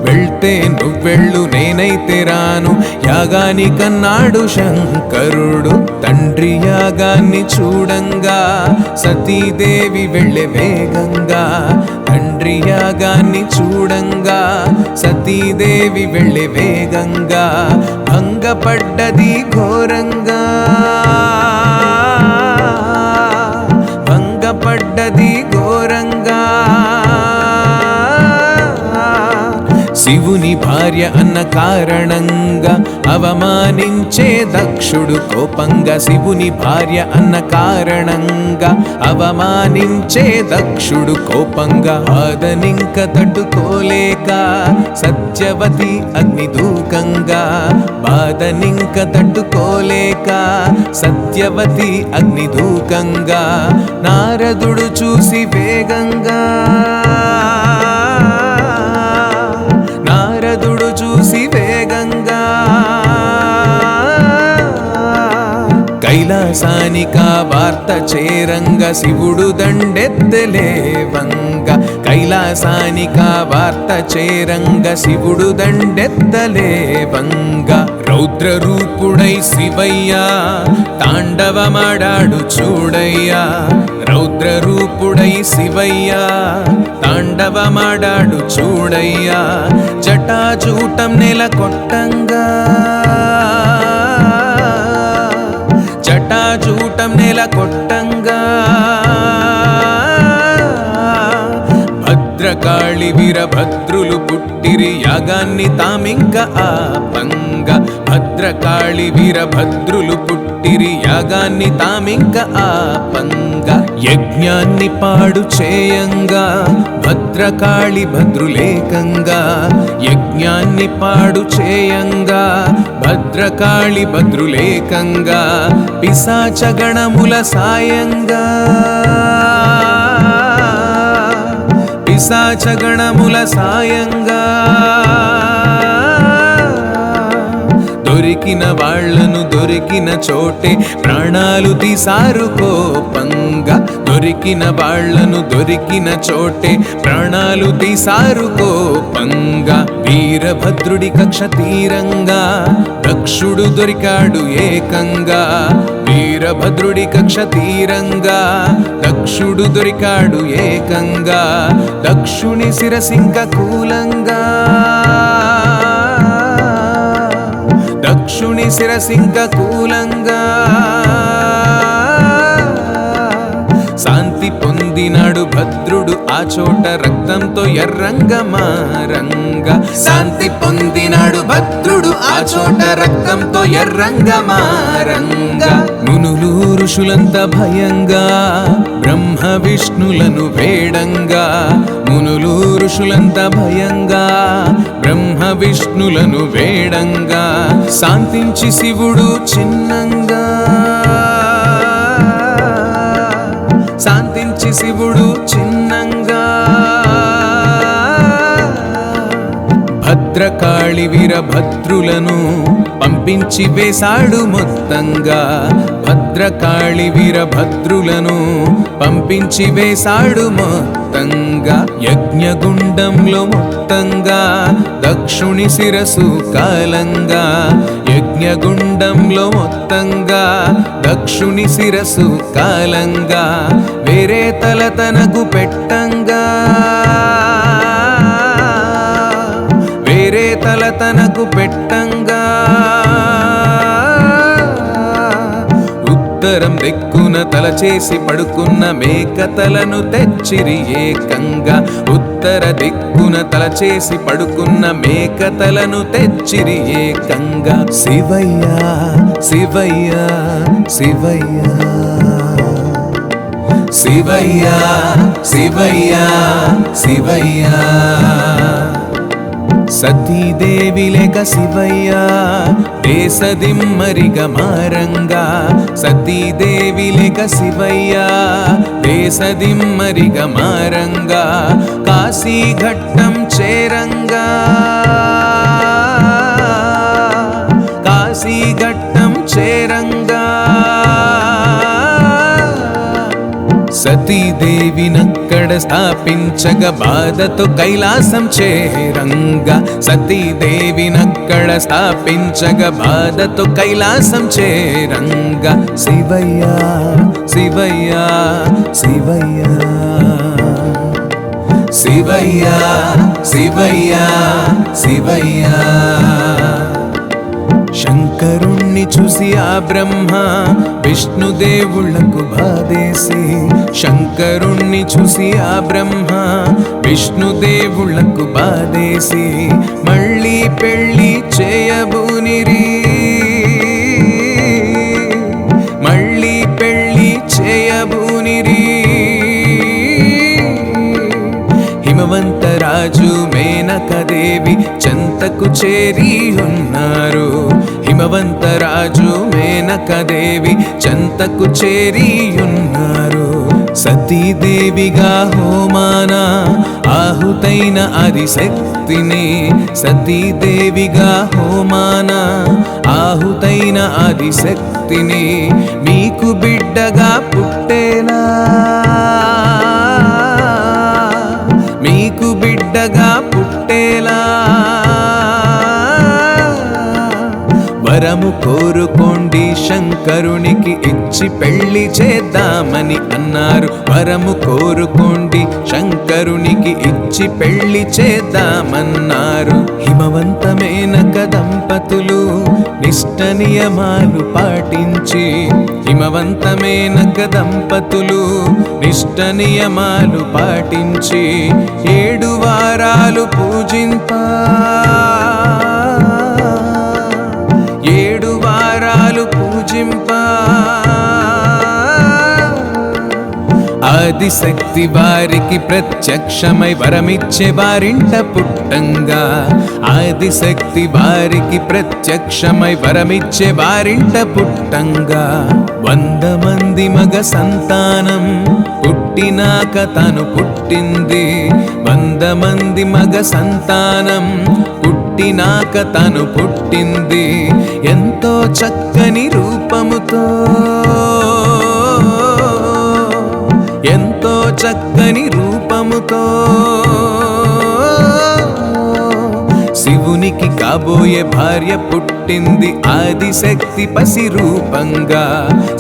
వెళ్తే నువ్వెళ్ళు నేనైతే రాను యాగానికన్నాడు శంకరుడు. తండ్రి యాగాన్ని చూడంగా సతీదేవి వెళ్ళే వేగంగా. తండ్రి యాగాన్ని చూడంగా సతీదేవి వెళ్ళే వేగంగా. భంగపడ్డది ఘోరంగా, భంగపడ్డది ఘోరంగా. శివుని భార్య అన్న కారణంగా అవమానించే దక్షుడు కోపంగా. శివుని భార్య అన్న కారణంగా అవమానించే దక్షుడు కోపంగా. బాధనింక తట్టుకోలేక సత్యవతి అగ్నిదూకంగా. బాధనింక తట్టుకోలేక సత్యవతి అగ్నిదూకంగా. నారదుడు చూసి వేగంగా, నారదుడు చూసి వేగంగా. కైలాసానికా వార్త చేరంగా శివుడు దండెత్తలేవంగా. కైలాసానికా వార్త చేరంగా శివుడు దండెత్తలేవంగా. రౌద్ర రూపుడై శివయ్య తాండవమాడాడు చూడయ్యా. రౌద్ర రూపుడై శివయ్య తాండవమాడాడు చూడయ్యా. జటాజూటం నెల కొట్టంగా, జటాజూటం నెల కొట్టంగా. భద్రకాళి వీరభద్రులు పుట్టిరి యాగాన్ని తామింక ఆపంగా. భద్రకాళి వీరభద్రులు పుట్టిరి యాగాన్ని తామింక ఆపంగా. యజ్ఞాన్ని పాడు చేయంగా భద్రకాళి భద్రులేకంగా. యజ్ఞాన్ని పాడు చేయంగా భద్రకాళి భద్రులేకంగా. పిశాచగణముల సాయంగా, పిశాచగణముల సాయంగా. దొరికిన వాళ్లను దొరికిన చోటే ప్రాణాలు తీసారు కోపంగా. దొరికిన వాళ్లను దొరికిన చోటే ప్రాణాలు తీసారు కోపంగా. వీరభద్రుడి కక్ష తీరంగా దక్షుడు దొరికాడు ఏకంగా. వీరభద్రుడి కక్ష తీరంగా దక్షుడు దొరికాడు ఏకంగా. దక్షుని శిరసింక కూలంగా, దక్షుని శిరసింక కూలంగా. శాంతి పొందినాడు భద్రుడు ఆ చోట రక్తంతో ఎర్రంగా మారంగా. శాంతి పొందినాడు భద్రుడు ఆ చోట రక్తంతో ఎర్రంగా మారంగా. మునులు ఋషులంతా భయంగా బ్రహ్మ విష్ణులను వేడంగా. మునులు ఋషులంతా భయంగా బ్రహ్మ విష్ణులను వేడంగా. శాంతించి శివుడు చిన్నంగా, శాంతించి శివుడు చిన్నంగా. భద్రకాళి వీరభద్రులను పంపించి వేశాడు మొత్తంగా. భద్రకాళి వీరభద్రులను పంపించి వేశాడు మొత్తంగా. యజ్ఞగుండంలో మొత్తంగా దక్షుని శిరసు కాలంగా. యజ్ఞగుండంలో మొత్తంగా దక్షుని శిరసు కాలంగా వేరే తల తనకు పెట్టంగా వేరే తల తనకు పెట్టంగా ఉత్తరం దిక్కున తల చేసి పడుకున్న మేక తలను తెచ్చిరి ఏకంగా ఉత్తర దిక్కున తల చేసి పడుకున్న మేక తలను తెచ్చిరి ఏకంగా శివయ్య శివయ్య శివయ్య శివయ్య శివయ్య శివయ్య సతీదేవి లేక శివయ్య దేశదిమ్మరిగా మారంగా సతీదేవి లేక శివయ్య దేశదిమ్మరిగా మారంగా కాశీఘట్టం చేరంగా కాశీఘట్టం చేరంగా సతీదేవినక్కడ స్థాపించగ బాధతో కైలాసం చేరంగా సతీదేవినక్కడ స్థాపించగ బాధతో కైలాసం చేరంగా శివయ్య శివయ్య శివయ్య శివయ్య శివయ్య శివయ్య శంకరుణ్ణి చూసి ఆ బ్రహ్మ విష్ణుదేవుళ్లకు బాధేసి శంకరుణ్ణి చూసి ఆ బ్రహ్మ విష్ణుదేవుళ్లకు బాధేసి మళ్ళీ పెళ్ళి చేయబూనిరి మళ్ళీ పెళ్ళి చేయబూనిరి హిమవంతరాజు మేనకదేవి చెంతకు చేరి ఉన్నారు హిమవంతరాజు మేనకదేవి చెంతకు చేరి ఉన్నారు సతీదేవిగా హోమాన ఆహుతైన ఆదిశక్తిని సతీదేవిగా హోమాన ఆహుతైన ఆదిశక్తిని మీకు బిడ్డగా పుట్టేలా మీకు బిడ్డగా పుట్టేలా వరము కోరుకోండి శంకరునికి ఇచ్చి పెళ్లి చేద్దామని అన్నారు వరము కోరుకోండి శంకరునికి ఇచ్చి పెళ్లి చేద్దామన్నారు హిమవంతమేనక దంపతులు నిష్ట నియమాలు పాటించి హిమవంతమేనక దంపతులు నిష్ట నియమాలు పాటించి 7 వారాలు పూజింపా 7 వారాలు పూజింపా ఆదిశక్తి వారికి ప్రత్యక్షమై వరమిచ్చే వారింట పుట్టంగా ఆదిశక్తి వారికి ప్రత్యక్షమై వరమిచ్చే వారింట పుట్టంగా 100 మంది మగ సంతానం పుట్టినాక తను పుట్టింది 100 మంది మగ సంతానం పుట్టినాక తను పుట్టింది ఎంతో చక్కని రూపముతో ఎంతో చక్కని రూపముతో శివునికి కాబోయే భార్య పుట్టింది ఆదిశక్తి పసి రూపంగా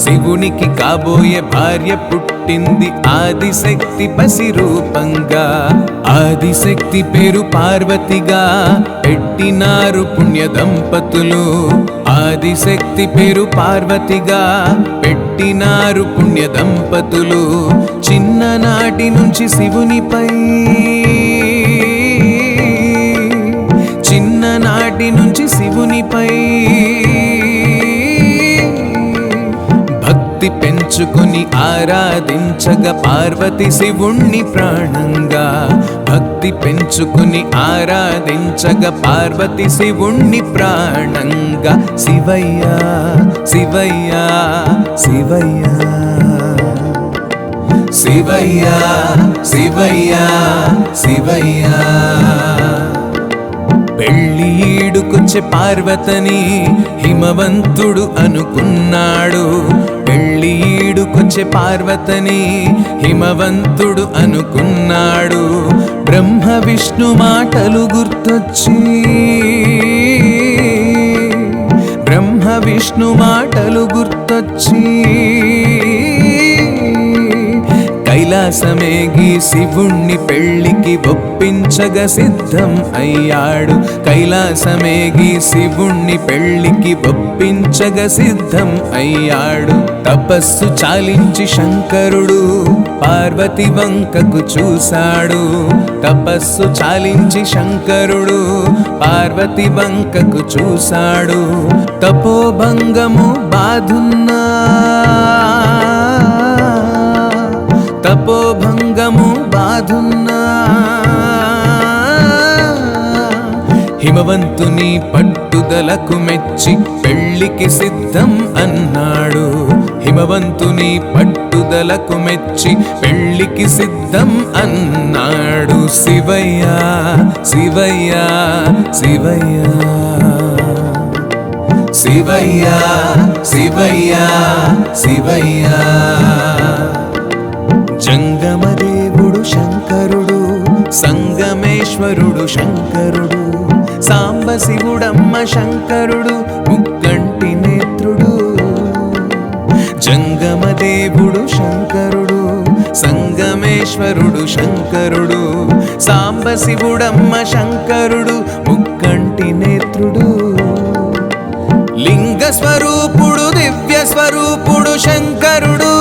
శివునికి కాబోయే భార్య పుట్టింది ఆదిశక్తి పసి రూపంగా ఆదిశక్తి పేరు పార్వతిగా పెట్టినారు పుణ్య దంపతులు ఆదిశక్తి పేరు పార్వతిగా పెట్టినారు పుణ్య దంపతులు చిన్ననాటి నుంచి శివునిపై చిన్ననాటి నుంచి శివునిపై భక్తి పెంచుకొని ఆరాధించగా పార్వతి శివుణ్ణి ప్రాణంగా భక్తి పెంచుకొని ఆరాధించగా పార్వతి శివుణ్ణి ప్రాణంగా శివయ్య శివయ్య శివయ్య శివయ్య శివయ్య శివయ్య పెళ్ళి ఈడుకొచ్చే పార్వతని హిమవంతుడు అనుకున్నాడు పెళ్ళి ఈడుకొచ్చే పార్వతని హిమవంతుడు అనుకున్నాడు బ్రహ్మ విష్ణు మాటలు గుర్తొచ్చి విష్ణు మాటలు గుర్తొచ్చి కైలాసమేగి శివుణ్ణి పెళ్లికి ఒప్పించగ సిద్ధం అయ్యాడు. కైలాసమేగి శివుణ్ణి పెళ్లికి ఒప్పించగ సిద్ధం అయ్యాడు. తపస్సు చాలించి శంకరుడు పార్వతి వంకకు చూశాడు. తపస్సు చాలించి శంకరుడు పార్వతి వంకకు చూశాడు. తపోభంగము బాధున్నా తపోభంగము బాధున్నా హిమవంతుని పట్టుదలకు మెచ్చి పెళ్లికి సిద్ధం అన్నాడు. హిమవంతుని పట్టుదలకు మెచ్చి పెళ్లికి సిద్ధం అన్నాడు. శివయ్య శివయ్య శివయ్య శివయ్య శివయ్య శివయ్య జంగమదేవుడు శంకరుడు సంగమేశ్వరుడు శంకరుడు సాంబశివుడమ్మ శంకరుడు ముక్కంటి నేత్రుడు. జంగమదేవుడు శంకరుడు సంగమేశ్వరుడు శంకరుడు సాంబశివుడమ్మ శంకరుడు ముక్కంటి నేత్రుడు. లింగ స్వరూపుడు దివ్య స్వరూపుడు శంకరుడు.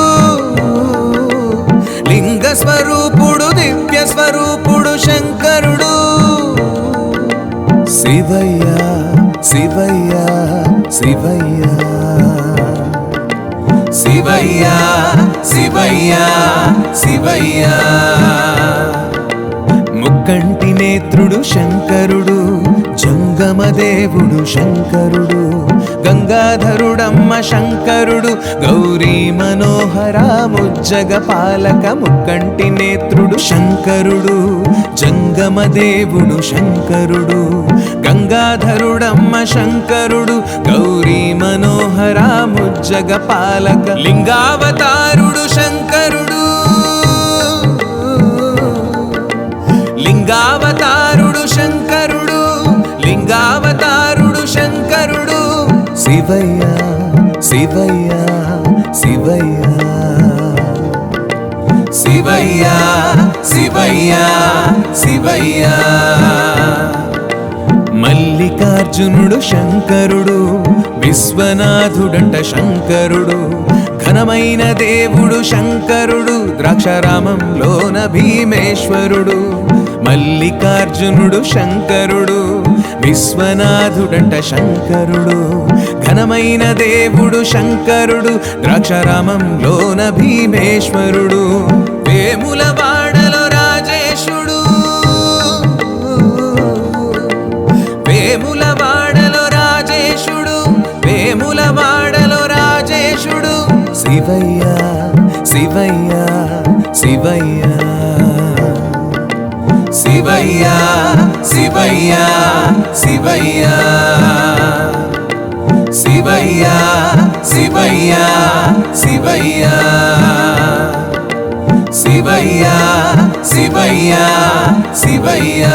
లింగ స్వరూపుడు దివ్య స్వరూపుడు శంకరుడు. శివయ్య శివయ్య శివయ్య శివయ్య శివయ్య శివయ్య ముక్కంటి నేత్రుడు శంకరుడు జంగమదేవుడు శంకరుడు గంగాధరుడమ్మ శంకరుడు గౌరీ మనోహర ముజ్జగ పాలక ముక్కంటి నేత్రుడు శంకరుడు జంగమదేవుడు శంకరుడు గంగాధరుడమ్మ శంకరుడు గౌరీ మనోహర ముజ్జగ పాలక లింగావతారుడు శంకరుడు లింగావతారుడు శంకరుడు లింగావతారుడు శంకరుడు. శివయ్య శివయ్య శివయ్య శివయ్య శివయ్య శివయ్య మల్లికార్జునుడు శంకరుడు విశ్వనాథుడంట శంకరుడు ఘనమైన దేవుడు శంకరుడు ద్రాక్షారామంలోన భీమేశ్వరుడు. మల్లికార్జునుడు శంకరుడు విశ్వనాథుడంట శంకరుడు ఘనమైన దేవుడు శంకరుడు ద్రాక్షారామంలోన భీమేశ్వరుడు. వేములవాడలో రాజేశుడు వేములవాడలో రాజేశుడు వేములవాడలో రాజేశుడు. శివయ్య శివయ్య శివయ్య శివయ్య శివయ్య శివయ్య శివయ్య శివయ్య శివయ్య శివయ్య శివయ్య శివయ్య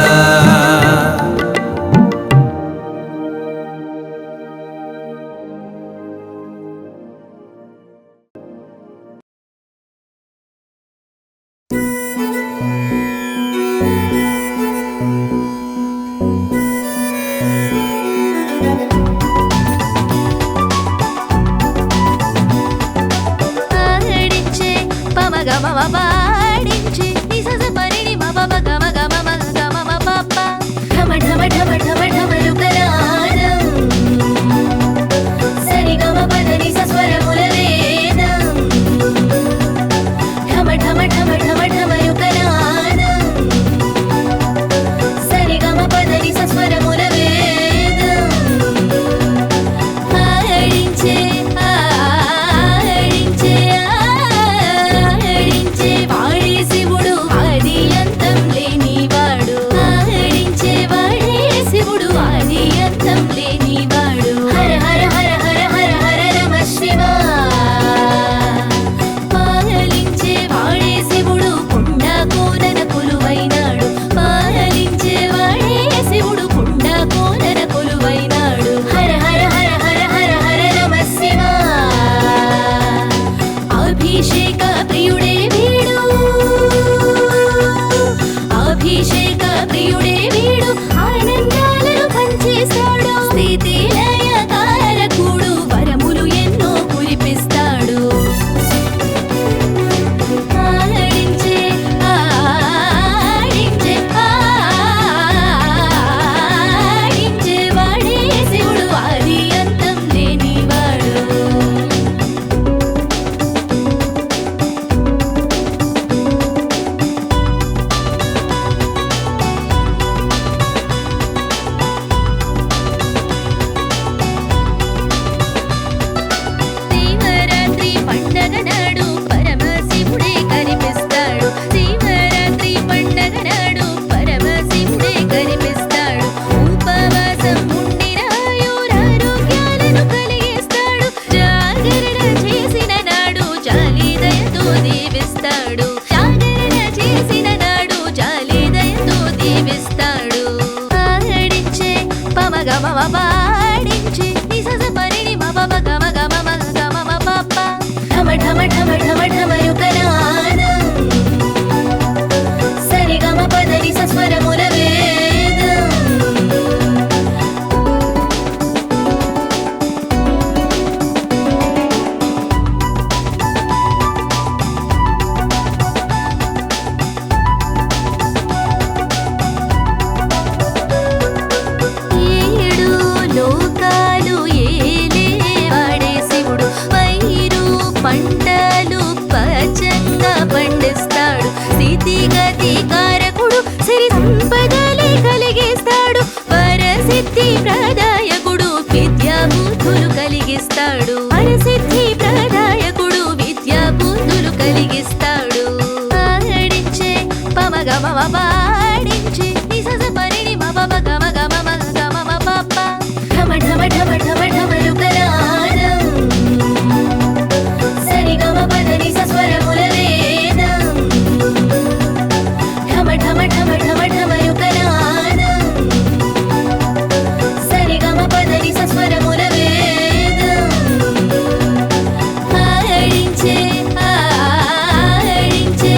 పాడించే నిసజ పరిని మమ మగ మగ మమ గ మమ పప్ప ఢమ ఢమ ఢమ ఢమ ఢమరుకనాదం సరి గమ పదని సస్వరముల వేదం ఏడు లోకాలు ఏలేవాడే శివుడు పైరు పంటలు పచ్చంగా పండిస్తాడు స్థితిగతి కారకుడు సిరి సంపదలే కలిగిస్తాడు పరసిద్ధి ప్రదాయకుడు విద్యా బుద్ధులు కలిగిస్తాడు పరసిద్ధి ప్రదాయకుడు విద్యా బుద్ధులు కలిగిస్తాడు ఆడించే పమగ మమ పాడించే నిసజ పరిని మమ మగ మగ మమ గ మమ పప్ప ఢమ ఢమ ఢమ ఢమ ఢమరుకనాదం సరి గమ పదని సస్వరముల వేదం ఢమ ఢమ ఢమ ఢమ ఢమరుకనాదం సరి గమ పదని సస్వరముల వేదం ఆడించే ఆడించే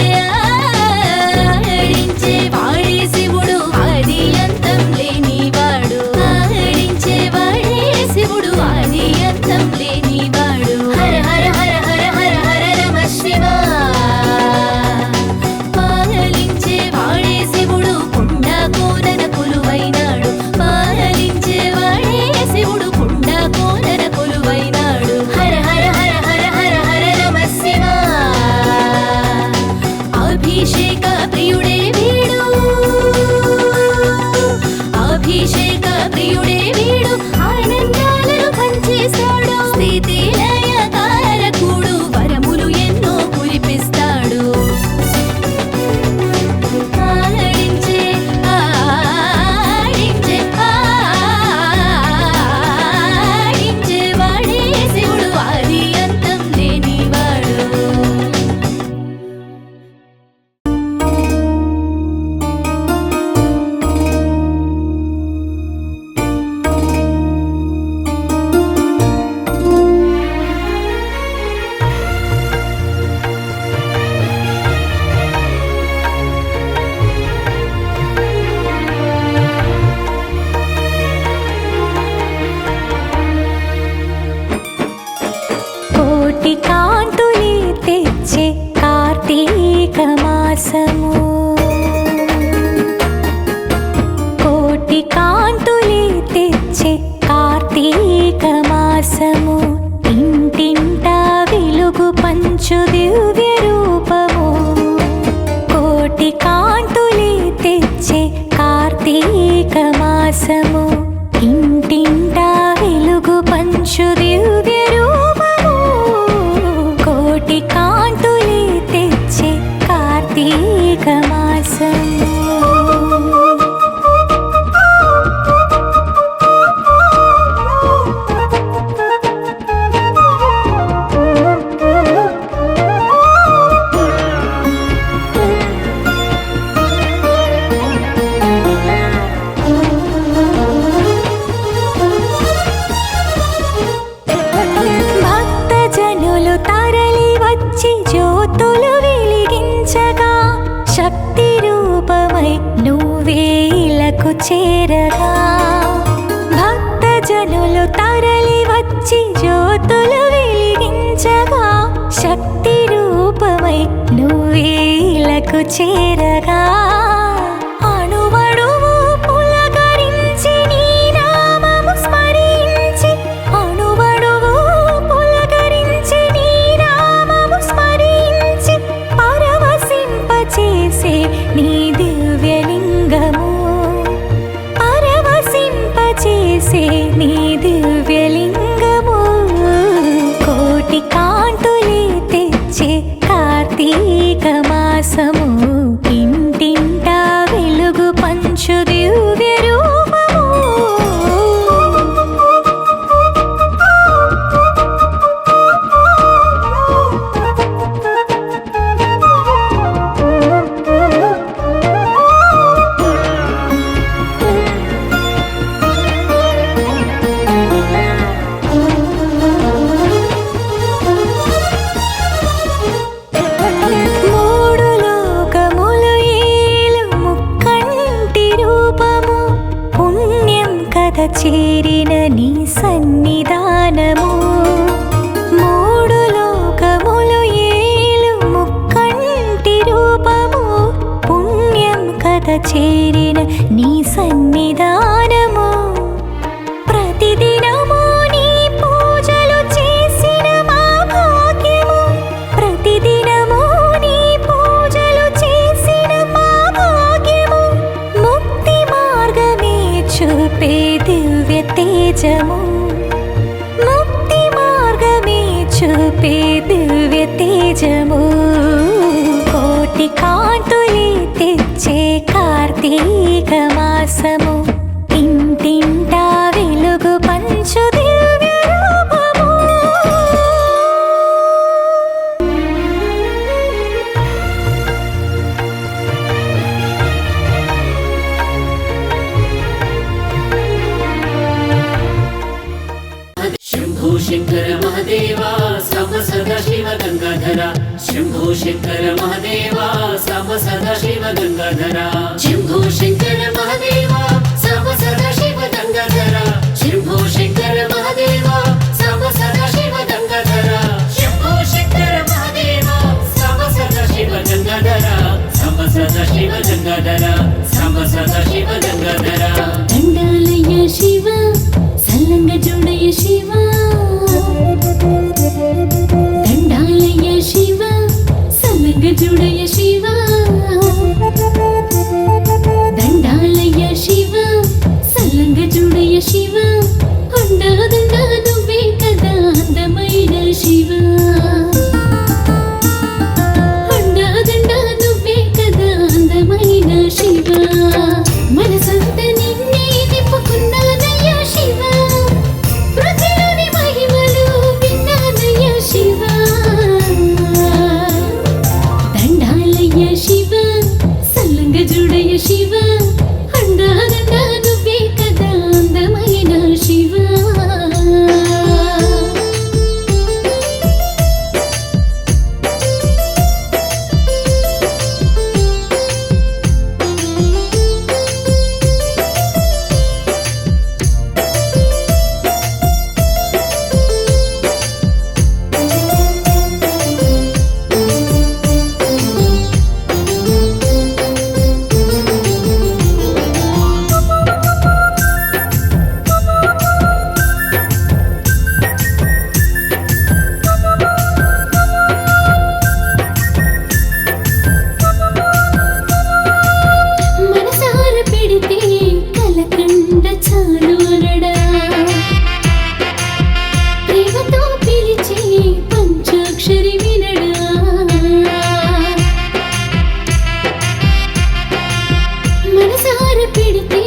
ఆడించే వాడే శివుడు ఆది అంతం లేనివాడు ఆడించే వాడే శివుడు ఆది అంతం లేనివాడు హర హర హర హర హర హర నమ శివ పాలించే వాడే శివుడు కొండ కోనన కొలువైనాడు పాలించే వాడే శివుడు కొండ కోనన కొలువైనాడు హర హర హర హర హర హర నమ శివ అభిషేక ప్రియుడే వీడు అభిషేక ప్రియుడే వీడు ఆనందాలను పంచేస్తాడు స్థితి లయ కారకుడు వరములు ఎన్నో కురిపిస్తాడు ఆడించే ఆడించే ఆడించే వాడే శివుడు ఆది అంతం లేనివాడు కోటి కాంతులే తెచ్చే కార్తీక మాసము కోటి కాంతులే తెచ్చే కార్తీక మాసము ఇంటింటా వెలుగు పంచు దివ్య రూపము కోటి కాంతులే తెచ్చే కార్తీక మాసము ఇంటింటా వెలుగు పంచు దివ్య రూపము కోటి కాంతులే తెచ్చే కార్తీక మాసము భక్తజనులు తరలి వచ్చి జ్యోతులు వెలిగించగా శక్తి రూపమై నువ్వే ఇలకు చేరగా భక్తజనులు తరలి వచ్చి జ్యోతులు వెలిగించగా శక్తి రూపమై నువ్వే ఇలకు చేరగా అణువణువు పులకరించి నీ నామము స్మరించి అణువణువు పులకరించి నీ నామము స్మరించి పరవశింపచేసే నీ దివ్యలింగము పరవశింపచేసే నీ దివ్యలింగము కోటి కాంతులే తెచ్చే కార్తీక మాసము ఇంటింటా వెలుగు పంచు దివ్య రూపము చేరిన నీ సన్నిధానము మూడు లోకములు ఏలు ముక్కంటి రూపము పుణ్యం కథ చేరిన నీ సన్నిధానము ప్రతిదినము నీ పూజలు చేసిన మా భాగ్యము ప్రతిదినము నీ పూజలు చేసిన మా భాగ్యము ముక్తి మార్గమే చూపే దివ్య తేజము ముక్తి మార్గమే చూపే దివ్య తేజము కోటి కాంతులే తెచ్చే కార్తీక మాసము ఇంటింటా వెలుగు పంచు దివ్య రూపము शंभो शंकर महादेवा साम सदा शिव गंगाधरा शंभो शंकर महादेवा साम सदा शिव गंगाधरा शंभो शंकर महादेवा साम सदा शिव गंगाधरा शंभो शंकर महादेवा साम सदा शिव गंगाधरा शंभो शंकर महादेवा साम सदा शिव गंगाधरा साम सदा शिव गंगाधरा साम सदा शिव गंगाधरा దండాలయ్య శివ సల్లంగ జోడయ్య శివ దండాలయ్య శివ సల్లంగ జోడయ్య శివ దండాలయ్య శివ సల్లంగ జోడయ్య శివ అండాదండ నువ్వే కదా అందమైన శివ అండాదండ నువ్వే కదా అందమైన శివ మనసంత నిన్నే నింపుకున్నానయ్య శివ పృథ్వీలోని మహిమలు విన్నానయ్య శివ దండాలయ్య శివ సల్లంగ జోడయ్య శివ అండాదండ నువ్వే కదా అందమైన శివ మనసార పెడితే కలకండ చాలు అనడా ప్రేమతో పిలిచే పంచాక్షరి వినడా మనసార పెడితే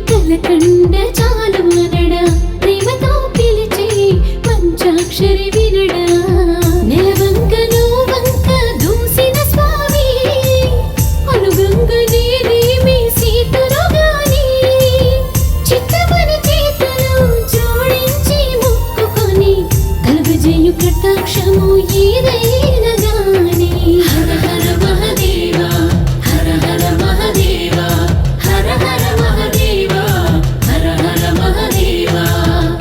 కలకండ చాలు అనడా ప్రేమతో పిలిచే పంచాక్షరి వినడా నెలవంక వంక దూసిన స్వామి అనుగంగనే రేమి సీతురుగాని చిత్తమని చేతులు జోడించి మొక్కుకొని కలుగజేయు కటాక్షము ఏదైనా గాని హర హర మహదేవ హర హర మహదేవ హర హర మహదేవ హర హర మహదేవ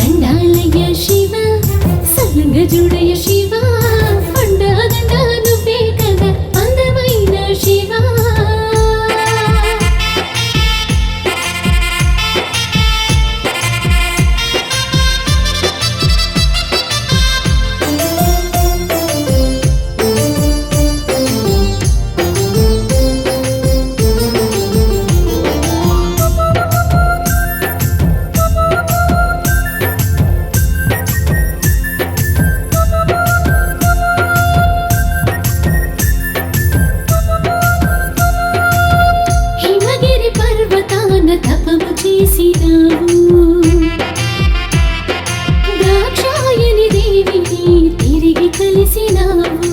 దండాలయ్య శివ సల్లంగ జోడయ్య శివ అండాదండ నువ్వే కదా అందమైన శివ హిమగిరి పర్వతాన తపము చేసినావు దాక్షాయని దేవిని తిరిగి కలిసినావు